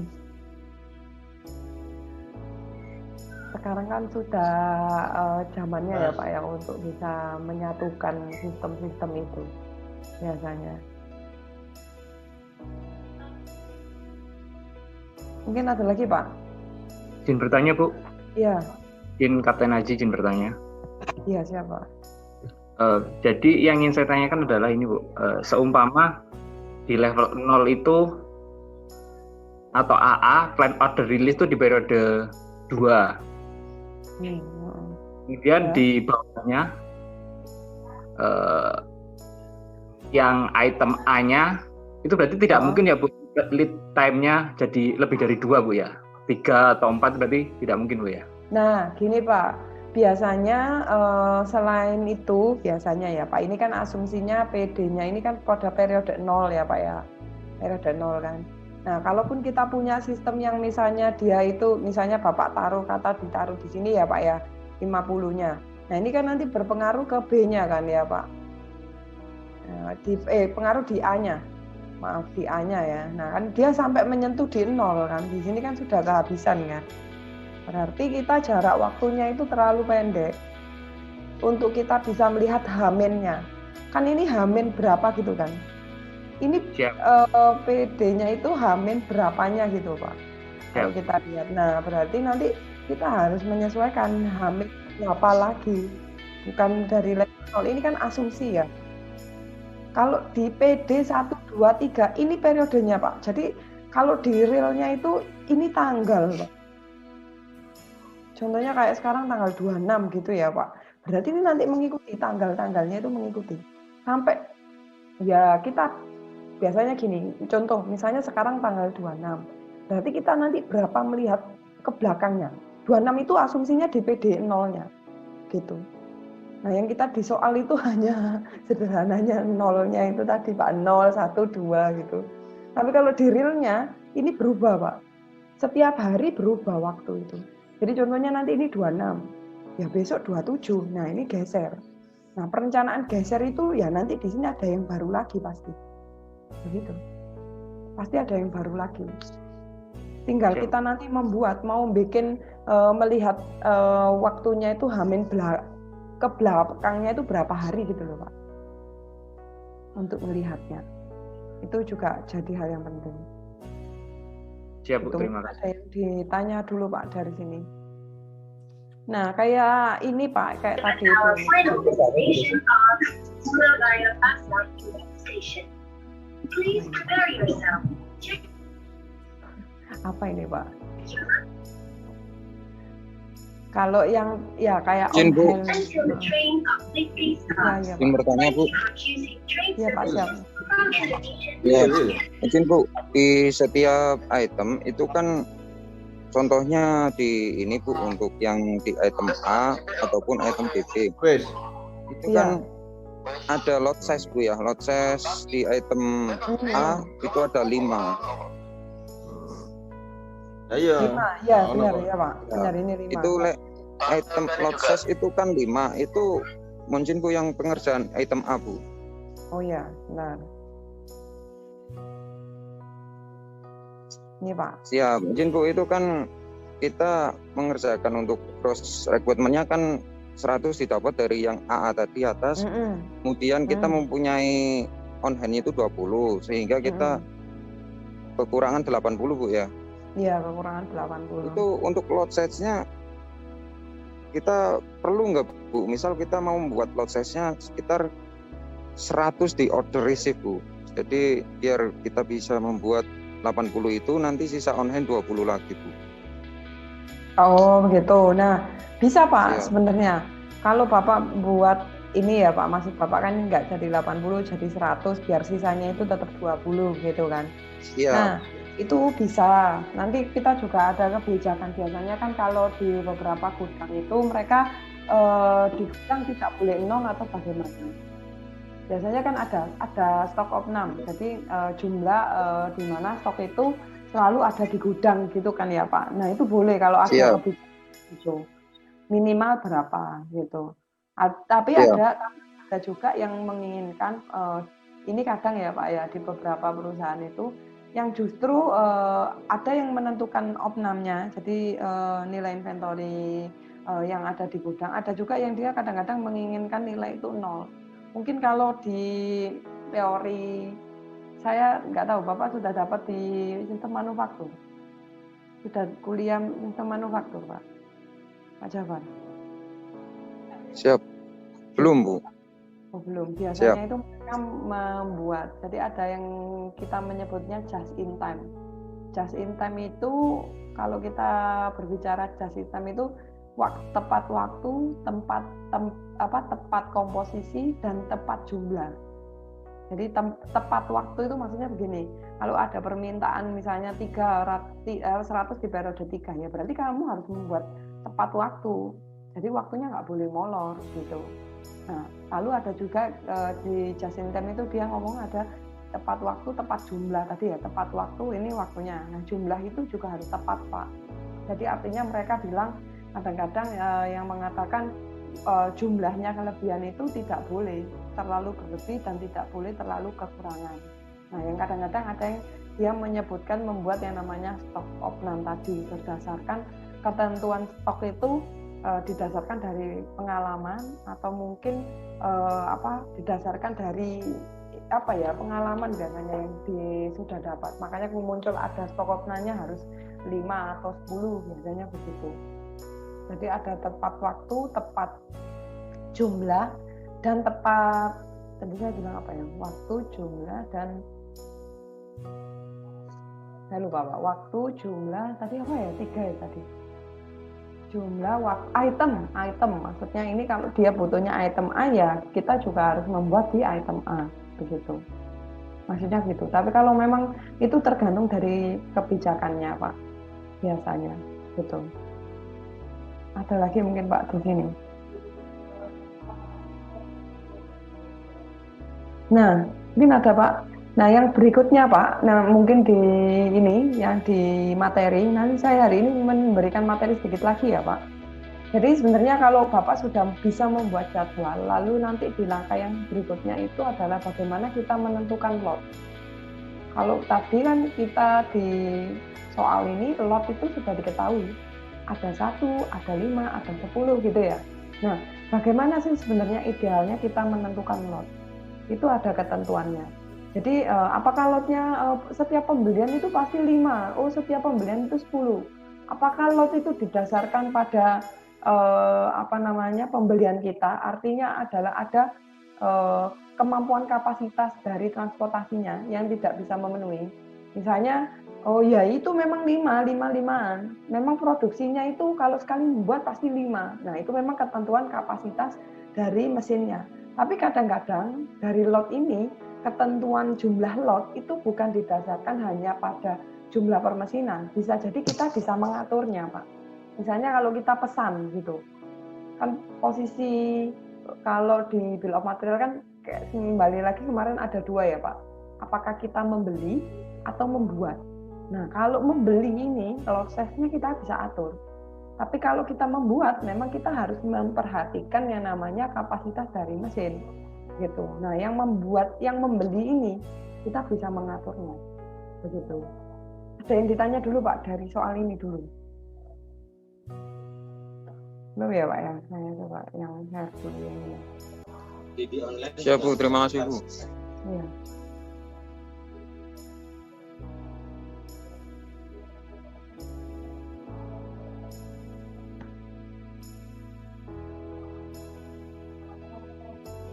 Sekarang kan sudah zamannya ya Pak ya untuk bisa menyatukan sistem-sistem itu biasanya. Mungkin ada lagi Pak? Izin bertanya Bu. Iya. Izin Kapten Haji izin bertanya. Iya siapa? Jadi yang ingin saya tanyakan adalah ini Bu, seumpama di level 0 itu atau AA plan order release itu di periode 2. Kemudian di bawahnya yang item A-nya itu berarti tidak mungkin ya Bu, lead time-nya jadi lebih dari 2 Bu ya. 3 atau 4 berarti tidak mungkin Bu ya. Nah, gini Pak. Biasanya selain itu, biasanya ya Pak, ini kan asumsinya PD-nya ini kan pada periode 0 ya Pak ya, periode 0 kan. Nah, kalaupun kita punya sistem yang misalnya dia itu, misalnya Bapak ditaruh di sini ya Pak ya, 50-nya. Nah, ini kan nanti berpengaruh ke B-nya kan ya Pak. Nah, pengaruh di A-nya, maaf di A-nya ya. Nah, kan dia sampai menyentuh di 0 kan, di sini kan sudah kehabisan kan. Berarti kita jarak waktunya itu terlalu pendek untuk kita bisa melihat haminnya. Kan ini hamin berapa gitu kan? Ini PD-nya itu hamin berapanya gitu Pak. Kalau kita lihat. Nah berarti nanti kita harus menyesuaikan hamin berapa lagi. Bukan dari level 0. Ini kan asumsi ya. Kalau di PD 1, 2, 3 ini periodenya Pak. Jadi kalau di realnya itu ini tanggal Pak. Contohnya kayak sekarang tanggal 26 gitu ya Pak. Berarti ini nanti mengikuti tanggal-tanggalnya itu mengikuti. Sampai ya kita biasanya gini, contoh misalnya sekarang tanggal 26. Berarti kita nanti berapa melihat ke belakangnya. 26 itu asumsinya DPD 0-nya. Gitu. Nah, yang kita di soal itu hanya sederhananya nolnya itu tadi Pak, 0, 1, 2 gitu. Tapi kalau di realnya ini berubah Pak. Setiap hari berubah waktu itu. Jadi contohnya nanti ini 26, ya besok 27. Nah, ini geser. Nah, perencanaan geser itu ya nanti di sini ada yang baru lagi pasti. Begitu. Pasti ada yang baru lagi. Tinggal kita nanti membuat, mau bikin melihat waktunya itu ke belakangnya itu berapa hari gitu loh Pak. Untuk melihatnya. Itu juga jadi hal yang penting. Siap Bu, Itu terima kasih. ada yang ditanya dulu Pak dari sini. Nah, kayak ini Pak, kayak tadi itu. Apa ini Pak? Kalau yang ya kayak Izin, Bu. Ya, Izin bertanya Bu. ya Pak siap. Ya, izin Bu, di setiap item itu kan contohnya di ini Bu, untuk yang di item A ataupun item BB. Itu kan ada lot size Bu ya. Lot size di item A itu ada 5. Ayo. 5, ya benar ya Pak. Benar ini 5. Itu item lot size itu kan 5. Itu mungkin Bu yang pengerjaan item A Bu. Oh ya, benar. Ini Pak. Siap. Mungkin Bu, itu kan kita mengerjakan untuk cross recruitment-nya kan 100 didapat dari yang AA tadi atas. Kemudian kita mempunyai on hand itu 20 sehingga kita kekurangan 80 Bu ya. Iya, kekurangan 80. Itu untuk lot size-nya kita perlu nggak Bu? Misal kita mau membuat lot size-nya sekitar 100 di order receive Bu. Jadi biar kita bisa membuat 80 itu nanti sisa on hand 20 lagi Bu. Oh begitu. Nah bisa Pak Iya. sebenarnya. Kalau Bapak buat ini ya Pak, maksud Bapak kan nggak jadi 80 jadi 100 biar sisanya itu tetap 20 gitu kan. Iya. Nah itu bisa. Nanti kita juga ada kebijakan biasanya kan kalau di beberapa gudang itu mereka di gudang tidak boleh nol atau bagaimana. Biasanya kan ada stok opnam, jadi jumlah di mana stok itu selalu ada di gudang gitu kan ya Pak. Nah itu boleh kalau ada kebijakan itu minimal berapa gitu. Tapi ada juga yang menginginkan ini kadang ya Pak ya di beberapa perusahaan itu yang justru ada yang menentukan opnamnya, jadi nilai inventory yang ada di gudang. Ada juga yang dia kadang-kadang menginginkan nilai itu 0. Mungkin kalau di teori saya nggak tahu, Bapak sudah dapat di sistem manufaktur? Sudah kuliah sistem manufaktur, Pak? Pak Jafar? Siap. Belum Bu. Oh, belum. Biasanya itu mereka membuat, jadi ada yang kita menyebutnya just in time. Just in time itu kalau kita berbicara just in time itu tepat waktu, tepat komposisi dan tepat jumlah. Jadi tepat waktu itu maksudnya begini, kalau ada permintaan misalnya 100 di periode 3 ya berarti kamu harus membuat tepat waktu. Jadi waktunya nggak boleh molor gitu. Nah, lalu ada juga di just in time itu dia ngomong ada tepat waktu, tepat jumlah tadi ya, tepat waktu ini waktunya. Nah, jumlah itu juga harus tepat Pak. Jadi artinya mereka bilang kadang-kadang yang mengatakan jumlahnya kelebihan itu tidak boleh terlalu berlebih dan tidak boleh terlalu kekurangan. Nah, yang kadang-kadang ada yang dia menyebutkan membuat yang namanya stok opnam tadi berdasarkan ketentuan stok itu didasarkan dari pengalaman atau mungkin didasarkan dari pengalaman biasanya yang sudah dapat. Makanya muncul ada stok opnamnya harus 5 atau 10 biasanya begitu. Jadi ada tepat waktu, tepat jumlah, dan tepat, tadi saya bilang apa ya, waktu, jumlah, dan saya lupa Pak, waktu, jumlah, tadi apa ya, 3 ya tadi. jumlah item maksudnya ini kalau dia butuhnya item A ya kita juga harus membuat di item A begitu maksudnya gitu. Tapi kalau memang itu tergantung dari kebijakannya Pak biasanya gitu. Ada lagi mungkin Pak di sini. Nah mungkin ada Pak. Nah yang berikutnya Pak, nah mungkin di ini yang di materi, nanti saya hari ini memberikan materi sedikit lagi ya Pak. Jadi sebenarnya kalau Bapak sudah bisa membuat jadwal, lalu nanti di langkah yang berikutnya itu adalah bagaimana kita menentukan lot. Kalau tadi kan kita di soal ini lot itu sudah diketahui, ada 1, ada 5, ada 10 gitu ya. Nah bagaimana sih sebenarnya idealnya kita menentukan lot? Itu ada ketentuannya. Jadi apakah lotnya setiap pembelian itu pasti 5, setiap pembelian itu 10. Apakah lot itu didasarkan pada pembelian kita, artinya adalah ada kemampuan kapasitas dari transportasinya yang tidak bisa memenuhi. Misalnya, ya itu memang 5-5an. Memang produksinya itu kalau sekali membuat pasti 5. Nah itu memang ketentuan kapasitas dari mesinnya. Tapi kadang-kadang dari lot ini, ketentuan jumlah lot itu bukan didasarkan hanya pada jumlah permesinan. Bisa jadi kita bisa mengaturnya, Pak. Misalnya kalau kita pesan gitu, kan posisi kalau di bill of material kan kayak kembali lagi kemarin ada 2 ya, Pak. Apakah kita membeli atau membuat? Nah, kalau membeli ini prosesnya kita bisa atur. Tapi kalau kita membuat, memang kita harus memperhatikan yang namanya kapasitas dari mesin. Gitu. Nah, yang membeli ini kita bisa mengaturnya, begitu. Ada yang ditanya dulu Pak dari soal ini dulu. Belum ya Pak ya? Saya coba yang share dulu yang ini. Siap Bu, terima kasih Bu. Iya.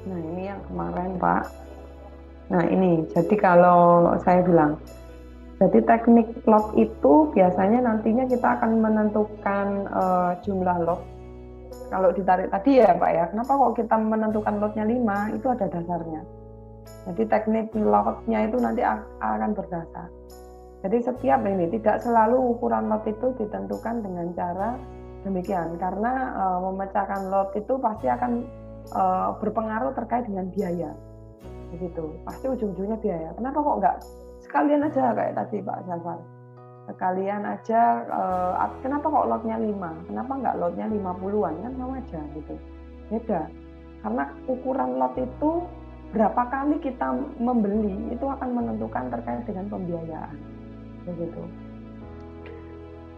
Nah ini yang kemarin Pak. Nah ini jadi kalau saya bilang, jadi teknik lot itu biasanya nantinya kita akan menentukan jumlah lot. Kalau ditarik tadi ya Pak ya, kenapa kok kita menentukan lotnya 5? Itu ada dasarnya. Jadi teknik lotnya itu nanti akan berdasar. Jadi setiap ini tidak selalu ukuran lot itu ditentukan dengan cara demikian, karena memecahkan lot itu pasti akan berpengaruh terkait dengan biaya, begitu. Pasti ujung-ujungnya biaya. Kenapa kok nggak sekalian aja kayak tadi Pak Jafar? Sekalian aja, kenapa kok lotnya 5? Kenapa nggak lotnya 50-an? Kan sama aja gitu. Beda. Karena ukuran lot itu berapa kali kita membeli itu akan menentukan terkait dengan pembiayaan, begitu.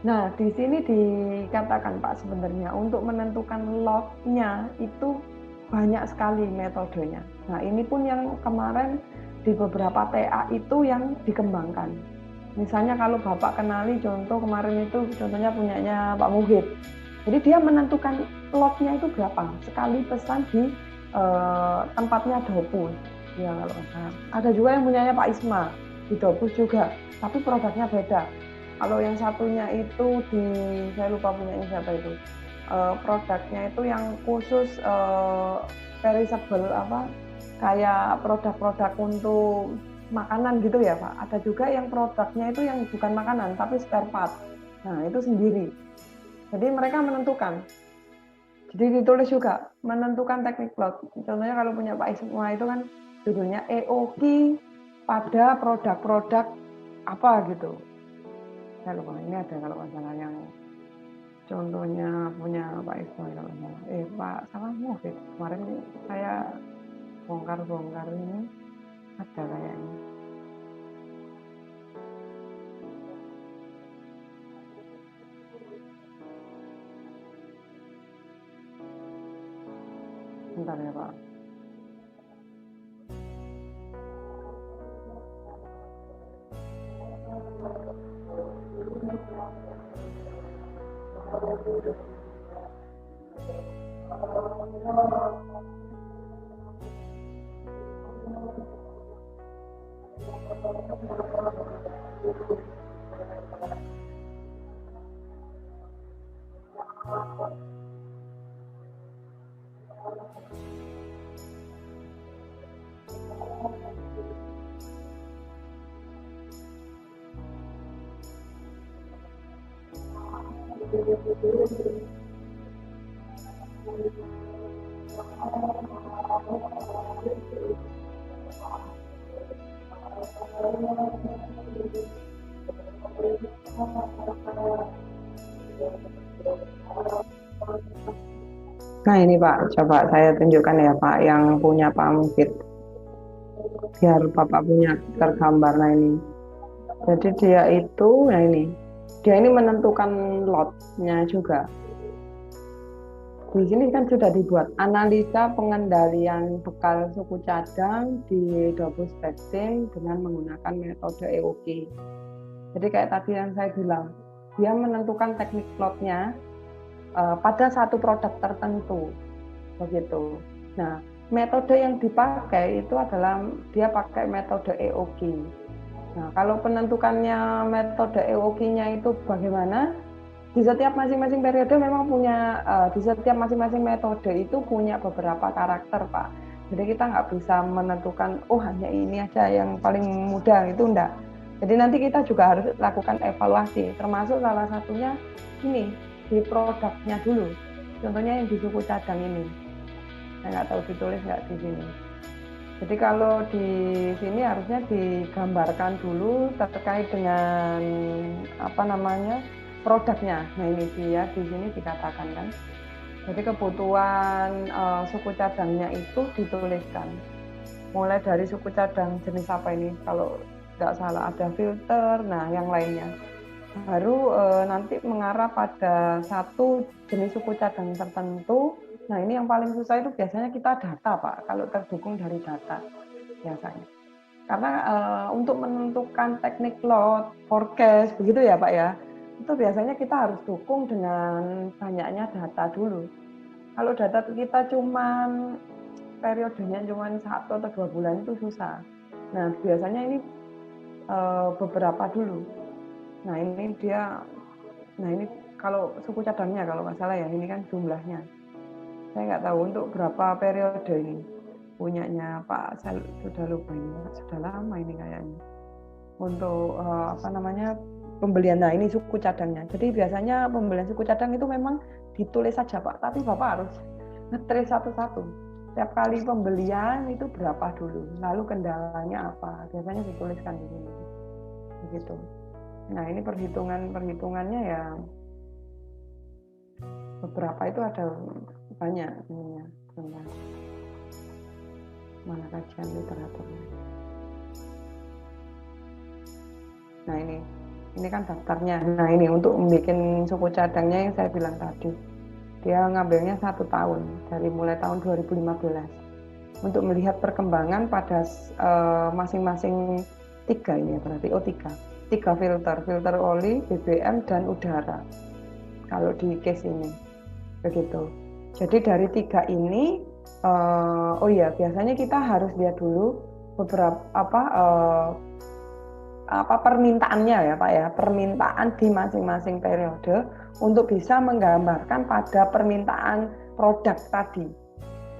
Nah, di sini dikatakan Pak sebenarnya untuk menentukan lotnya itu banyak sekali metodenya. Nah, ini pun yang kemarin di beberapa TA itu yang dikembangkan. Misalnya kalau Bapak kenali contoh kemarin itu contohnya punyanya Pak Muhid. Jadi dia menentukan lotnya itu berapa sekali pesan di tempatnya Dopus. Ya kalau ada juga yang punyanya Pak Isma di Dopus juga, tapi produknya beda. Kalau yang satunya itu saya lupa punyanya siapa itu. Produknya itu yang khusus perishable kayak produk-produk untuk makanan gitu ya Pak. Ada juga yang produknya itu yang bukan makanan tapi spare part. Nah itu sendiri. Jadi mereka menentukan. Jadi ditulis juga menentukan teknik lot. Contohnya kalau punya Pak Isma itu kan judulnya EOQ pada produk-produk apa gitu. Saya lupa ini ada kalau masalah yang contohnya punya Pak Ismail kalau salah. Pak sama Mufid kemarin saya bongkar ini ada kayaknya. Bentar ya Pak. Nah ini Pak, coba saya tunjukkan ya Pak yang punya Pak Mufid, biar Bapak punya tergambar. Nah ini, jadi dia itu, nah ini, dia ini menentukan lotnya juga. Di sini kan sudah dibuat analisa pengendalian bekal suku cadang di double stacking dengan menggunakan metode EOK. Jadi kayak tadi yang saya bilang, dia menentukan teknik lotnya pada satu produk tertentu, begitu. Nah, metode yang dipakai itu adalah dia pakai metode EOK. Nah, kalau penentukannya metode EOK-nya itu bagaimana? Di setiap masing-masing periode memang punya, di setiap masing-masing metode itu punya beberapa karakter, Pak. Jadi kita nggak bisa menentukan, oh hanya ini aja yang paling mudah, itu enggak. Jadi nanti kita juga harus lakukan evaluasi, termasuk salah satunya ini, di produknya dulu. Contohnya yang di suku cadang ini. Saya nggak tahu ditulis nggak di sini. Jadi kalau di sini harusnya digambarkan dulu terkait dengan apa namanya produknya. Nah ini dia di sini dikatakan kan. Jadi kebutuhan suku cadangnya itu dituliskan. Mulai dari suku cadang jenis apa ini? Kalau nggak salah ada filter, nah yang lainnya. Baru nanti mengarah pada satu jenis suku cadang tertentu. Nah ini yang paling susah itu biasanya kita data Pak, kalau terdukung dari data biasanya. Karena untuk menentukan teknik lot, forecast, begitu ya Pak ya, itu biasanya kita harus dukung dengan banyaknya data dulu. Kalau data kita cuman periodenya cuma 1 atau 2 bulan itu susah. Nah biasanya ini beberapa dulu. Nah ini dia, nah ini kalau suku cadangnya kalau nggak salah ya, ini kan jumlahnya. Saya nggak tahu untuk berapa periode ini punyanya Pak, saya sudah lupa ini, sudah lama ini kayaknya. Untuk apa namanya pembelian, nah ini suku cadangnya. Jadi biasanya pembelian suku cadang itu memang ditulis saja Pak, tapi Bapak harus nge-trace satu-satu. Setiap kali pembelian itu berapa dulu, lalu kendalanya apa, biasanya dituliskan di sini. Begitu. Nah ini perhitungannya ya beberapa itu ada banyak ininya. Mana kajian literaturnya. Nah ini kan daftarnya. Nah ini untuk membuat suku cadangnya yang saya bilang tadi. Dia ngambilnya 1 tahun dari mulai tahun 2015 untuk melihat perkembangan pada masing-masing 3 ini berarti 3 filter oli, BBM dan udara. Kalau di case ini begitu. Jadi dari 3 ini oh ya biasanya kita harus lihat dulu beberapa permintaannya ya Pak ya, permintaan di masing-masing periode untuk bisa menggambarkan pada permintaan produk tadi.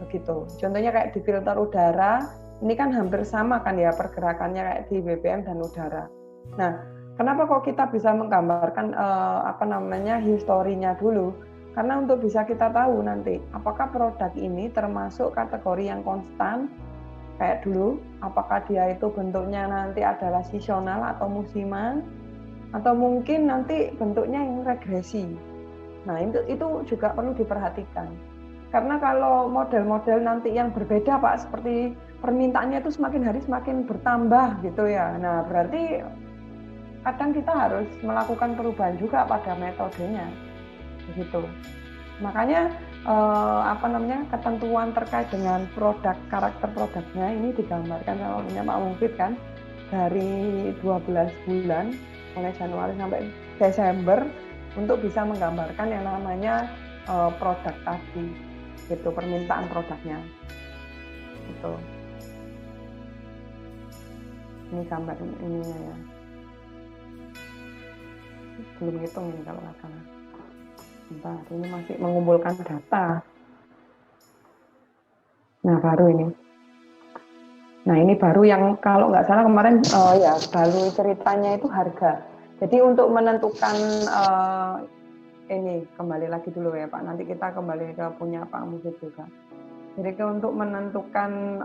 Begitu. Contohnya kayak di filter udara, ini kan hampir sama kan ya pergerakannya kayak di BBM dan udara. Nah, kenapa kok kita bisa menggambarkan historinya dulu? Karena untuk bisa kita tahu nanti apakah produk ini termasuk kategori yang konstan kayak dulu, apakah dia itu bentuknya nanti adalah seasonal atau musiman, atau mungkin nanti bentuknya yang regresi. Nah itu juga perlu diperhatikan. Karena kalau model-model nanti yang berbeda Pak, seperti permintaannya itu semakin hari semakin bertambah gitu ya. Nah berarti kadang kita harus melakukan perubahan juga pada metodenya. Begitu. Makanya ketentuan terkait dengan produk, karakter produknya ini digambarkan sama punya Pak Mufid kan dari 12 bulan mulai Januari sampai Desember untuk bisa menggambarkan yang namanya produk tadi gitu, permintaan produknya gitu. Ini gambar ininya ya, belum hitung ini kalau nggak salah. Bentar, ini masih mengumpulkan data. Nah, baru ini. Nah, ini baru yang kalau nggak salah kemarin baru ceritanya itu harga. Jadi untuk menentukan ini kembali lagi dulu ya Pak. Nanti kita kembali ke punya Pak Mufid juga. Jadi untuk menentukan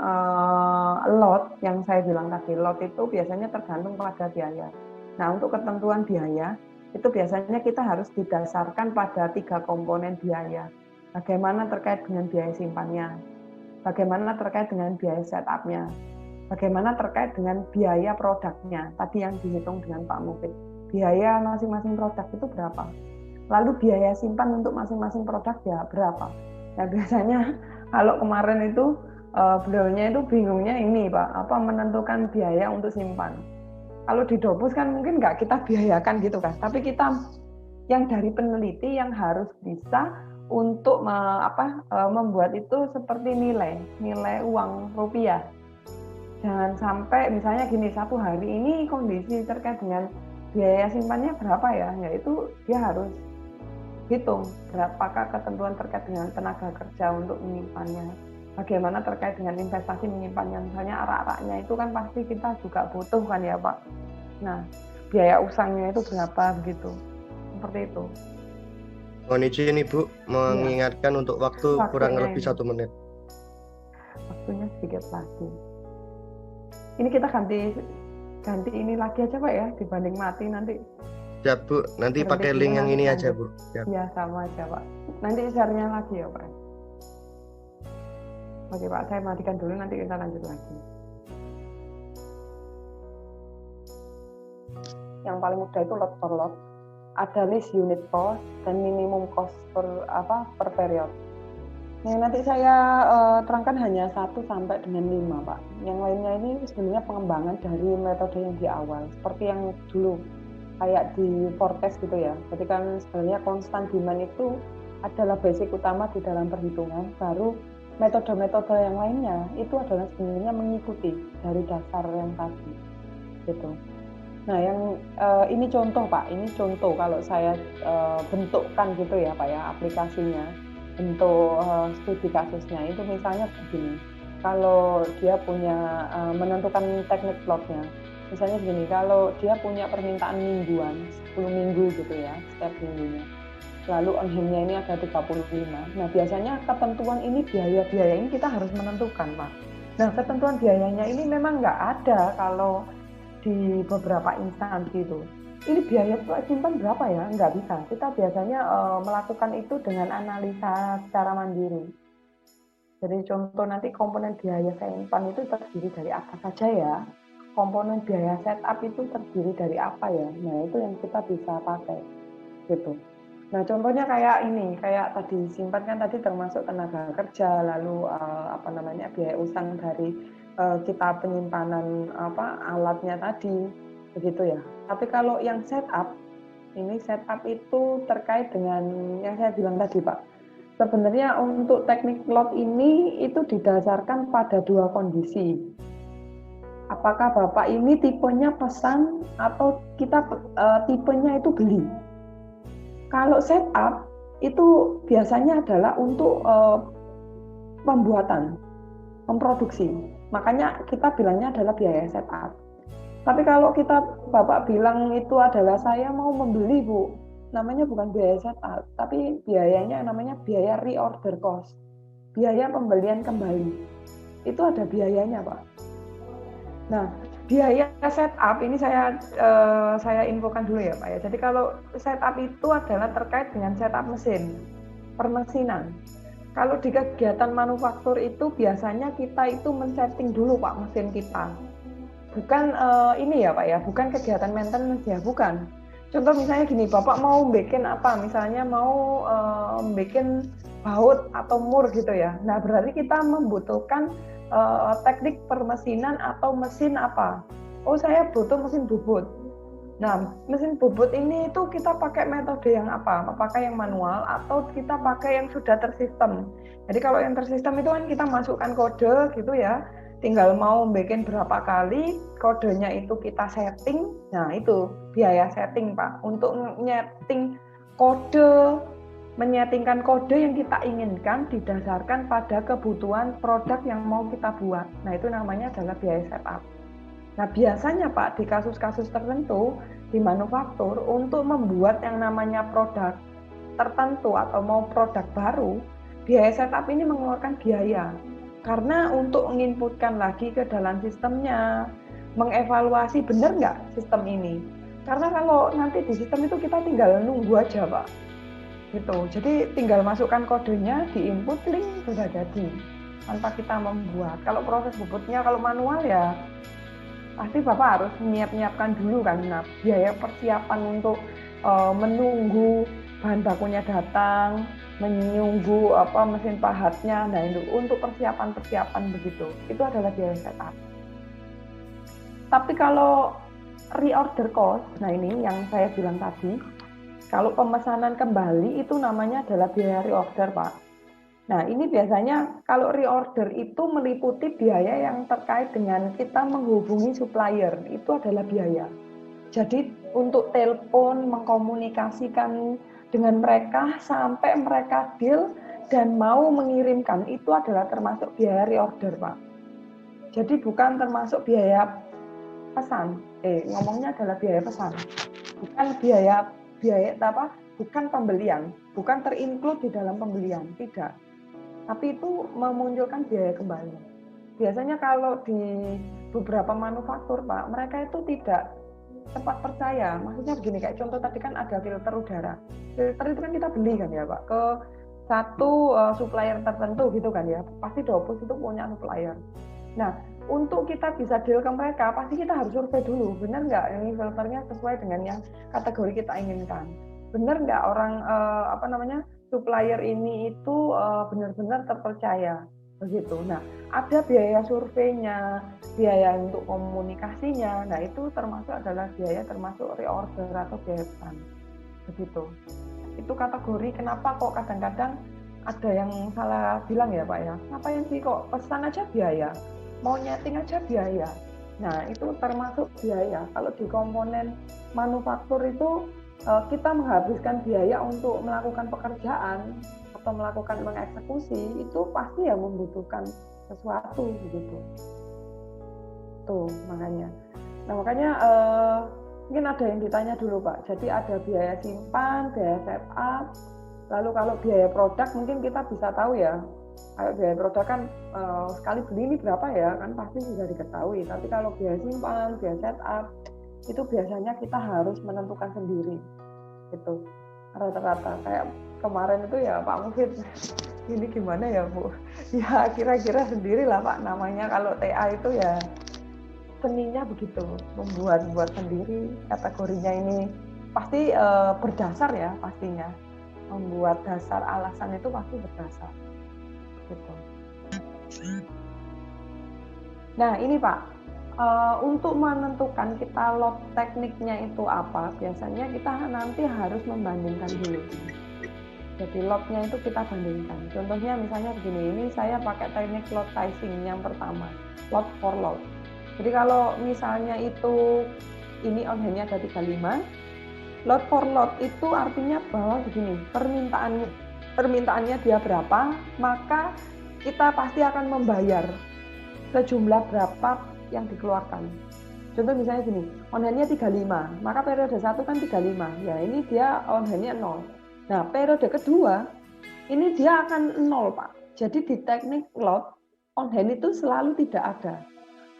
lot yang saya bilang tadi, lot itu biasanya tergantung pada biaya. Nah, untuk ketentuan biaya itu biasanya kita harus didasarkan pada 3 komponen biaya. Bagaimana terkait dengan biaya simpannya, bagaimana terkait dengan biaya setup-nya, bagaimana terkait dengan biaya produknya. Tadi yang dihitung dengan Pak Mufid. Biaya masing-masing produk itu berapa? Lalu biaya simpan untuk masing-masing produk ya berapa? Nah, biasanya kalau kemarin itu beliaunya itu bingungnya ini Pak, apa menentukan biaya untuk simpan. Kalau di Dopus kan mungkin nggak kita biayakan gitu kan, tapi kita yang dari peneliti yang harus bisa untuk membuat itu seperti nilai uang rupiah. Jangan sampai misalnya gini, satu hari ini kondisi terkait dengan biaya simpannya berapa ya, yaitu dia harus hitung berapakah ketentuan terkait dengan tenaga kerja untuk menyimpannya, bagaimana terkait dengan investasi menyimpannya, misalnya arak-araknya itu kan pasti kita juga butuh kan ya Pak. Nah, biaya usangnya itu berapa begitu, seperti itu. Mohon izin Ibu mengingatkan untuk waktu kurang lebih 1 menit. Waktunya sedikit lagi. Ini kita ganti ini lagi aja Pak ya, dibanding mati nanti. Ya Bu, nanti pakai link yang ini aja Bu. Ya sama aja Pak. Nanti share-nya lagi ya Pak. Oke Pak, saya matikan dulu, nanti kita lanjut lagi. Yang paling mudah itu lot per lot. Ada list unit cost dan minimum cost per period. Nah, nanti saya terangkan hanya 1 sampai dengan 5 Pak. Yang lainnya ini sebenarnya pengembangan dari metode yang di awal. Seperti yang dulu kayak di forecast gitu ya. Jadi kan sebenarnya constant demand itu adalah basic utama di dalam perhitungan. Baru metode-metode yang lainnya itu adalah sebenarnya mengikuti dari dasar yang tadi. Gitu. Nah, yang ini contoh Pak. Ini contoh kalau saya bentukkan gitu ya Pak ya aplikasinya. Bentuk studi kasusnya itu misalnya begini, kalau dia punya menentukan teknik plotnya, misalnya begini, kalau dia punya permintaan mingguan 10 minggu gitu ya setiap minggunya, lalu on hand-nya ini ada 35. Nah, biasanya ketentuan ini biaya-biaya ini kita harus menentukan Pak. Nah, ketentuan biayanya ini memang nggak ada kalau di beberapa instansi itu. Ini biaya simpan berapa ya? Nggak bisa. Kita biasanya melakukan itu dengan analisa secara mandiri. Jadi contoh nanti komponen biaya simpan itu terdiri dari apa saja ya? Komponen biaya setup itu terdiri dari apa ya? Nah, itu yang kita bisa pakai. Gitu. Nah, contohnya kayak ini, kayak tadi simpan kan tadi termasuk tenaga kerja, lalu biaya usang dari kita penyimpanan alatnya tadi. Begitu ya. Tapi kalau yang setup itu terkait dengan yang saya bilang tadi Pak. Sebenarnya untuk teknik lot ini itu didasarkan pada 2 kondisi. Apakah Bapak ini tipenya pesan atau kita tipenya itu beli. Kalau setup itu biasanya adalah untuk pembuatan, memproduksi. Makanya kita bilangnya adalah biaya setup. Tapi kalau Bapak bilang itu adalah saya mau membeli Bu, namanya bukan biaya setup, tapi biayanya namanya biaya reorder cost, biaya pembelian kembali. Itu ada biayanya Pak. Nah, biaya setup ini saya infokan dulu ya Pak ya. Jadi kalau setup itu adalah terkait dengan setup mesin, permesinan. Kalau di kegiatan manufaktur itu biasanya kita itu men-setting dulu Pak mesin kita. Bukan ini ya Pak ya, bukan kegiatan maintenance ya, bukan. Contoh misalnya gini, Bapak mau bikin apa? Misalnya mau bikin baut atau mur gitu ya. Nah, berarti kita membutuhkan teknik permesinan atau mesin apa? Oh, saya butuh mesin bubut. Nah, mesin bubut ini itu kita pakai metode yang apa? Apakah yang manual atau kita pakai yang sudah tersistem? Jadi kalau yang tersistem itu kan kita masukkan kode gitu ya. Tinggal mau bikin berapa kali, kodenya itu kita setting. Nah, itu biaya setting Pak. Untuk menyetingkan kode yang kita inginkan didasarkan pada kebutuhan produk yang mau kita buat. Nah, itu namanya adalah biaya setup. Nah, biasanya Pak, di kasus-kasus tertentu di manufaktur untuk membuat yang namanya produk tertentu atau mau produk baru, biaya setup ini mengeluarkan biaya. Karena untuk menginputkan lagi ke dalam sistemnya, mengevaluasi benar nggak sistem ini. Karena kalau nanti di sistem itu kita tinggal nunggu aja, Pak. Gitu. Jadi tinggal masukkan kodenya, diinput, link, sudah jadi. Tanpa kita membuat. Kalau proses bubutnya, kalau manual ya pasti Bapak harus menyiapkan dulu kan. Nah, biaya persiapan untuk menunggu bahan bakunya datang, menunggu mesin pahatnya, nah itu untuk persiapan begitu. Itu adalah biaya setup. Tapi kalau reorder cost, nah ini yang saya bilang tadi, kalau pemesanan kembali itu namanya adalah biaya reorder, Pak. Nah, ini biasanya kalau reorder itu meliputi biaya yang terkait dengan kita menghubungi supplier, itu adalah biaya. Jadi untuk telepon, mengkomunikasikan dengan mereka sampai mereka deal dan mau mengirimkan, itu adalah termasuk biaya reorder, Pak. Jadi bukan termasuk biaya pesan. Ngomongnya adalah biaya pesan. Bukan bukan pembelian, bukan terinclude di dalam pembelian, tidak. Tapi itu memunculkan biaya kembali. Biasanya kalau di beberapa manufaktur, Pak, mereka itu tidak cepat percaya. Maksudnya begini, kayak contoh tadi kan ada filter udara. Filter itu kan kita beli kan ya, Pak, ke satu supplier tertentu gitu kan ya. Pasti Dopus itu punya supplier. Nah, untuk kita bisa deal ke mereka, pasti kita harus survei dulu. Benar nggak ini filternya sesuai dengan yang kategori kita inginkan? Benar nggak orang supplier ini itu benar-benar terpercaya? Begitu. Nah, ada biaya surveinya, biaya untuk komunikasinya. Nah, itu termasuk adalah biaya termasuk reorder atau biaya pesan. Begitu. Itu kategori kenapa kok kadang-kadang ada yang salah bilang ya, Pak ya. Ngapain sih kok pesan aja biaya? Mau nyeting aja biaya. Nah, itu termasuk biaya. Kalau di komponen manufaktur itu kita menghabiskan biaya untuk melakukan pekerjaan atau melakukan mengeksekusi, itu pasti ya membutuhkan sesuatu begitu. Tuh makanya. Nah makanya mungkin ada yang ditanya dulu, Pak. Jadi ada biaya simpan, biaya setup, lalu kalau biaya produk mungkin kita bisa tahu ya. Kayak biaya produk kan sekali beli ini berapa ya, kan pasti sudah diketahui. Tapi kalau biaya simpan, biaya setup, itu biasanya kita harus menentukan sendiri. Gitu. Rata-rata kayak kemarin itu ya Pak Mufid, ini gimana ya Bu? Ya kira-kira sendiri lah Pak, namanya kalau TA itu ya seninya begitu, membuat sendiri kategorinya ini pasti berdasar ya pastinya, membuat dasar alasan itu pasti berdasar, gitu. Nah ini Pak, untuk menentukan kita lot tekniknya itu apa, biasanya kita nanti harus membandingkan dulu. Jadi lotnya itu kita bandingkan. Contohnya misalnya begini, ini saya pakai teknik lot sizing yang pertama, lot for lot. Jadi kalau misalnya itu ini on-hand-nya ada 35, lot for lot itu artinya bahwa begini, permintaannya dia berapa, maka kita pasti akan membayar sejumlah berapa yang dikeluarkan. Contoh misalnya gini, on-hand-nya 35, maka periode 1 kan 35, ya ini dia on-hand-nya 0. Nah, periode kedua, ini dia akan 0, Pak. Jadi di teknik lot, on-hand itu selalu tidak ada.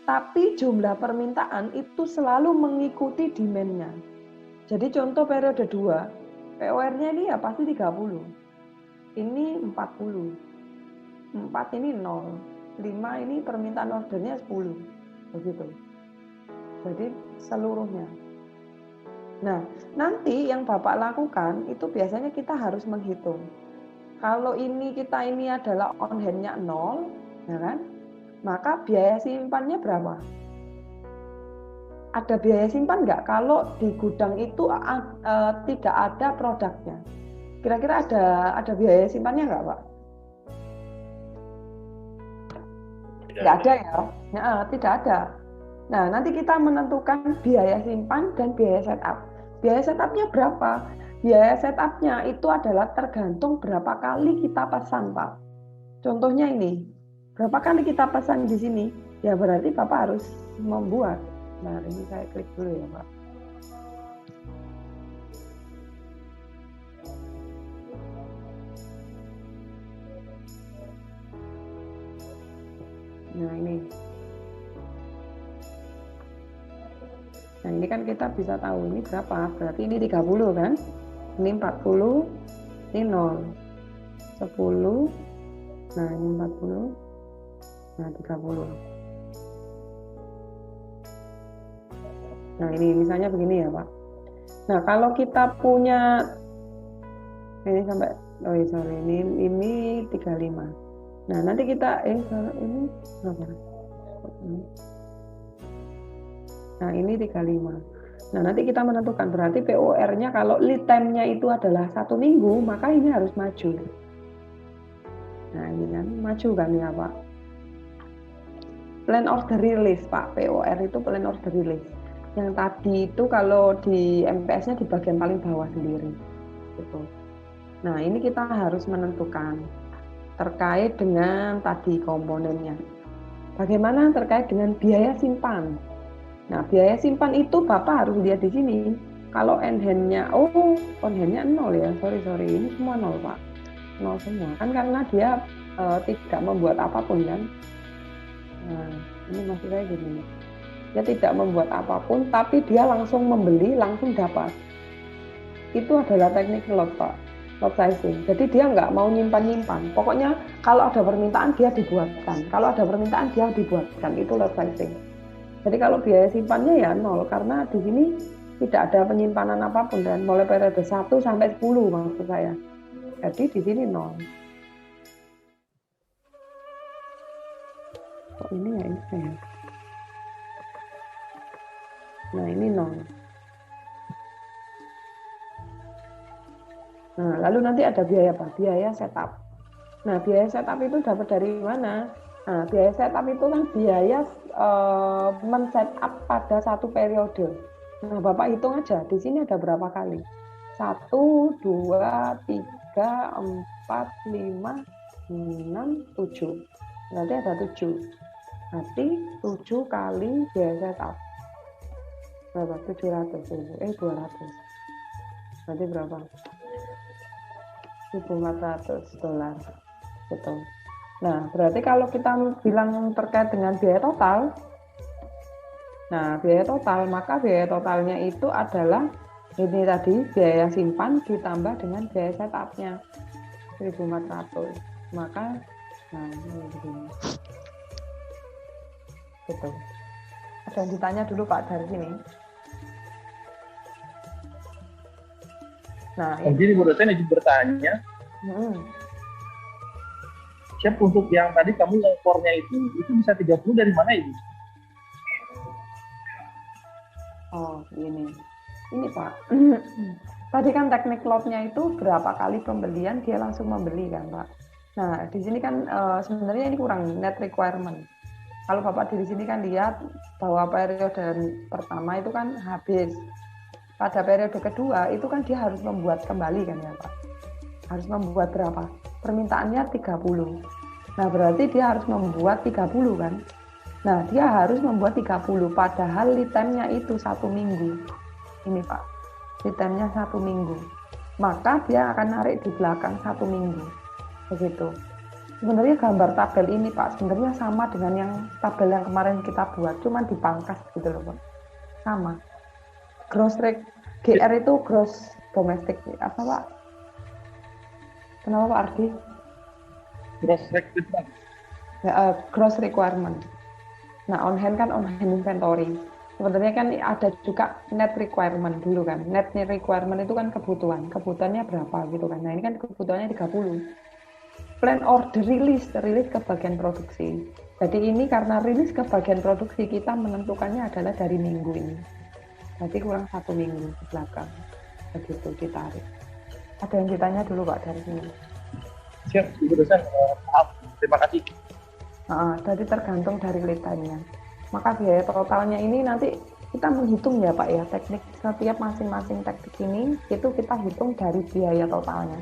Tapi jumlah permintaan itu selalu mengikuti demand-nya. Jadi contoh periode 2, POR-nya ini ya pasti 30. Ini 40. 4 ini 0. 5 ini permintaan ordernya 10. Begitu. Jadi seluruhnya. Nah, nanti yang Bapak lakukan itu biasanya kita harus menghitung. Kalau ini adalah on hand-nya 0, ya kan? Maka biaya simpannya berapa? Ada biaya simpan nggak kalau di gudang itu tidak ada produknya? Kira-kira ada biaya simpannya nggak, Pak? Nggak ada ya? Nah, tidak ada. Nah, nanti kita menentukan biaya simpan dan biaya setup. Biaya setupnya berapa? Biaya setupnya itu adalah tergantung berapa kali kita pesan, Pak. Contohnya ini, berapa kali kita pesan di sini? Ya berarti Bapak harus membuat. Nah, ini saya klik dulu ya, Pak. Nah ini kan kita bisa tahu ini berapa, berarti ini 30 kan, ini 40, ini 0, 10, nah ini 40, nah 30. Nah ini misalnya begini ya Pak. Nah kalau kita punya, ini sampai, ini 35. Nah nanti kita, ini berapa? Nah ini 35. Nah nanti kita menentukan, berarti POR-nya kalau lead time-nya itu adalah 1 minggu, maka ini harus maju. Nah ini kan maju kan ya Pak. Plan order release Pak, POR itu plan order release. Yang tadi itu kalau di MPS-nya di bagian paling bawah sendiri. Gitu. Nah ini kita harus menentukan terkait dengan tadi komponennya. Bagaimana terkait dengan biaya simpan? Nah, biaya simpan itu Bapak harus lihat di sini. Kalau on-hand-nya, on-hand-nya 0 ya, sorry, ini semua 0 Pak. 0 semua, kan karena dia tidak membuat apapun kan. Nah, ini maksud saya gini. Dia tidak membuat apapun, tapi dia langsung membeli, langsung dapat. Itu adalah teknik lot Pak, lot sizing. Jadi dia nggak mau nyimpan-nyimpan. Pokoknya kalau ada permintaan dia dibuatkan. Kalau ada permintaan dia dibuatkan, itu lot sizing. Jadi kalau biaya simpannya ya 0, karena di sini tidak ada penyimpanan apapun dan mulai periode 1 sampai 10 maksud saya. Jadi di sini 0. Kok ini ya ini saya. Nah ini 0. Nah lalu nanti ada biaya apa? Biaya setup. Nah biaya setup itu dapat dari mana? Nah, biaya setup itu kan biaya men-setup pada satu periode. Nah, Bapak hitung aja, di sini ada berapa kali? 1, 2, 3, 4, 5, 6, 7. Berarti ada 7. Berarti 7 kali biaya setup. Berapa? 700.000. 200. Berarti berapa? $1.400. Betul. Nah, berarti kalau kita bilang terkait dengan biaya total, nah biaya total, maka biaya totalnya itu adalah ini tadi, biaya simpan ditambah dengan biaya setupnya 1.400. Maka, nah ini begini. Gitu. Ada yang ditanya dulu Pak dari sini. Nah, jadi menurut saya izin bertanya, Chef, untuk yang tadi kamu yang core-nya itu bisa 30 dari mana Ibu? Oh, ini Pak. Tadi kan teknik lot-nya itu berapa kali pembelian dia langsung membeli kan Pak. Nah, di sini kan sebenarnya ini kurang net requirement. Kalau Bapak di sini kan lihat bahwa periode pertama itu kan habis. Pada periode kedua itu kan dia harus membuat kembali kan ya Pak. Harus membuat berapa? Permintaannya 30. Nah, berarti dia harus membuat 30 kan? Nah, dia harus membuat 30, padahal lead time-nya itu 1 minggu. Ini Pak, lead time-nya 1 minggu. Maka dia akan narik di belakang 1 minggu. Begitu. Sebenarnya gambar tabel ini Pak, sebenarnya sama dengan yang tabel yang kemarin kita buat, cuman dipangkas gitu loh Pak. Sama. Gross rate, GR itu gross domestic. Apa Pak? Kenapa Pak Ardi? Gross requirement. Ya, gross requirement. Nah, on hand kan on hand inventory. Sebenarnya kan ada juga net requirement dulu kan. Net requirement itu kan kebutuhan. Kebutuhannya berapa gitu kan. Nah, ini kan kebutuhannya 30. Plan order release ke bagian produksi. Jadi ini karena rilis ke bagian produksi, kita menentukannya adalah dari minggu ini. Jadi kurang 1 minggu ke belakang. Begitu ditarik. Ada yang ditanya dulu Pak dari sini? Siap, Ibu dosen. Maaf, terima kasih. Jadi tergantung dari lead time-nya. Maka biaya totalnya ini nanti kita menghitung ya Pak ya, teknik setiap masing-masing teknik ini itu kita hitung dari biaya totalnya.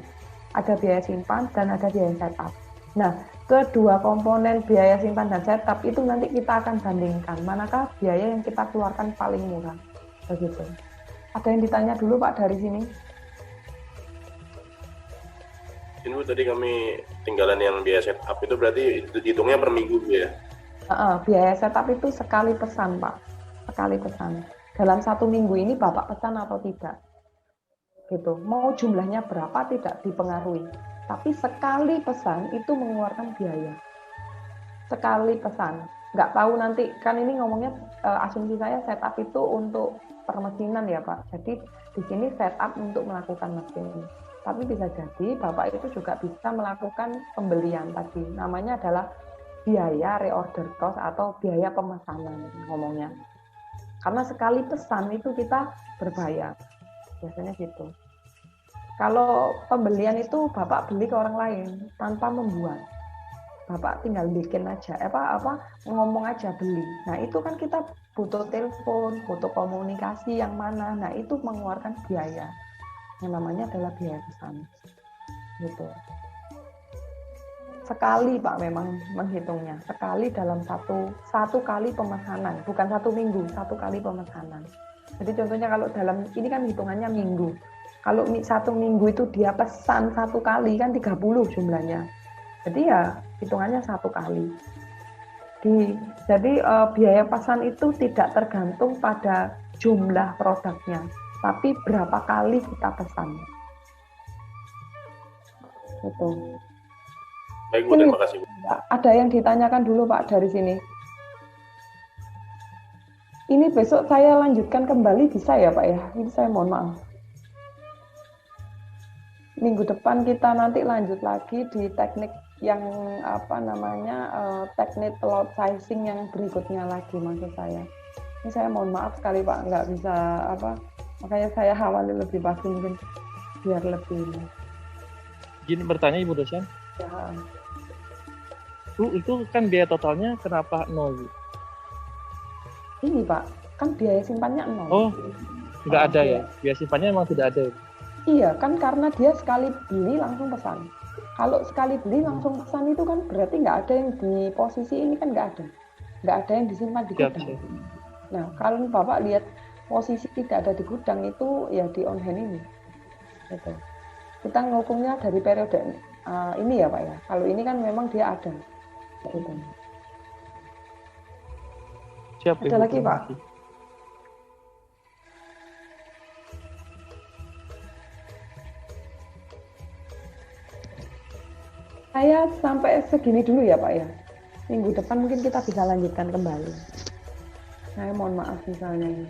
Ada biaya simpan dan ada biaya setup. Nah, kedua komponen biaya simpan dan setup itu nanti kita akan bandingkan manakah biaya yang kita keluarkan paling murah. Begitu. Ada yang ditanya dulu Pak dari sini? Ini Bu, tadi kami tinggalan yang biaya setup itu berarti hitungnya per minggu Bu ya? Biaya setup itu sekali pesan, Pak. Sekali pesan. Dalam 1 minggu ini Bapak pesan atau tidak. Gitu. Mau jumlahnya berapa tidak dipengaruhi. Tapi sekali pesan itu mengeluarkan biaya. Sekali pesan. Nggak tahu nanti, kan ini ngomongnya asumsi saya setup itu untuk permesinan ya Pak. Jadi di sini setup untuk melakukan mesin. Tapi bisa jadi Bapak itu juga bisa melakukan pembelian tadi. Namanya adalah biaya reorder cost atau biaya pemesanan ngomongnya. Karena sekali pesan itu kita berbayar. Biasanya gitu. Kalau pembelian itu Bapak beli ke orang lain tanpa membuat. Bapak tinggal bikin aja, ngomong aja beli. Nah itu kan kita butuh telepon, butuh komunikasi yang mana. Nah itu mengeluarkan biaya. Yang namanya adalah biaya pesan. Gitu. Sekali Pak memang menghitungnya. Sekali dalam satu kali pemesanan. Bukan 1 minggu, 1 kali pemesanan. Jadi contohnya kalau dalam, ini kan hitungannya minggu. Kalau 1 minggu itu dia pesan 1 kali, kan 30 jumlahnya. Jadi ya hitungannya 1 kali. Jadi biaya pesan itu tidak tergantung pada jumlah produknya, tapi berapa kali kita pesan. Gitu. Baik Bu, terima kasih Bu. Ada yang ditanyakan dulu Pak dari sini. Ini besok saya lanjutkan kembali bisa ya Pak ya? Ini saya mohon maaf. Minggu depan kita nanti lanjut lagi di teknik yang teknik load sizing yang berikutnya lagi maksud saya. Ini saya mohon maaf sekali Pak, nggak bisa makanya saya awali lebih pasti mungkin biar lebih. Izin bertanya Ibu dosen. Ya. Bu, itu kan biaya totalnya kenapa 0? Ini Pak, kan biaya simpannya 0. Oh, nggak ada ya? Biaya simpannya memang tidak ada. Iya, kan karena dia sekali beli langsung pesan. Kalau sekali beli langsung pesan itu kan berarti nggak ada yang di posisi ini kan nggak ada. Nggak ada yang disimpan di gudang. Nah, kalau Bapak lihat posisi tidak ada di gudang itu ya di on hand ini. Gitu. Kita ngukungnya dari periode ini ya Pak ya. Kalau ini kan memang dia ada. Gitu. Siap, ada Ibu, lagi Pak? Saya sampai segini dulu ya Pak ya. Minggu depan mungkin kita bisa lanjutkan kembali. Saya mohon maaf misalnya ini.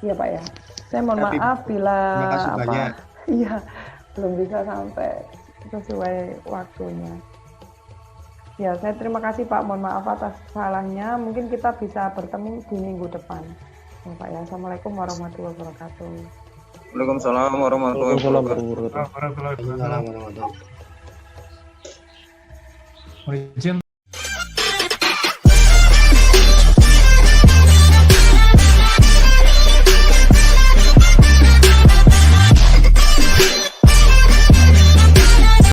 Iya Pak ya. Saya mohon maaf bila iya belum bisa sampai sesuai waktunya. Ya, saya terima kasih Pak. Mohon maaf atas salahnya. Mungkin kita bisa bertemu di minggu depan. Ya, Pak ya. Assalamualaikum warahmatullahi wabarakatuh. Waalaikumsalam warahmatullahi wabarakatuh. Waalaikumsalam warahmatullahi wabarakatuh. Izin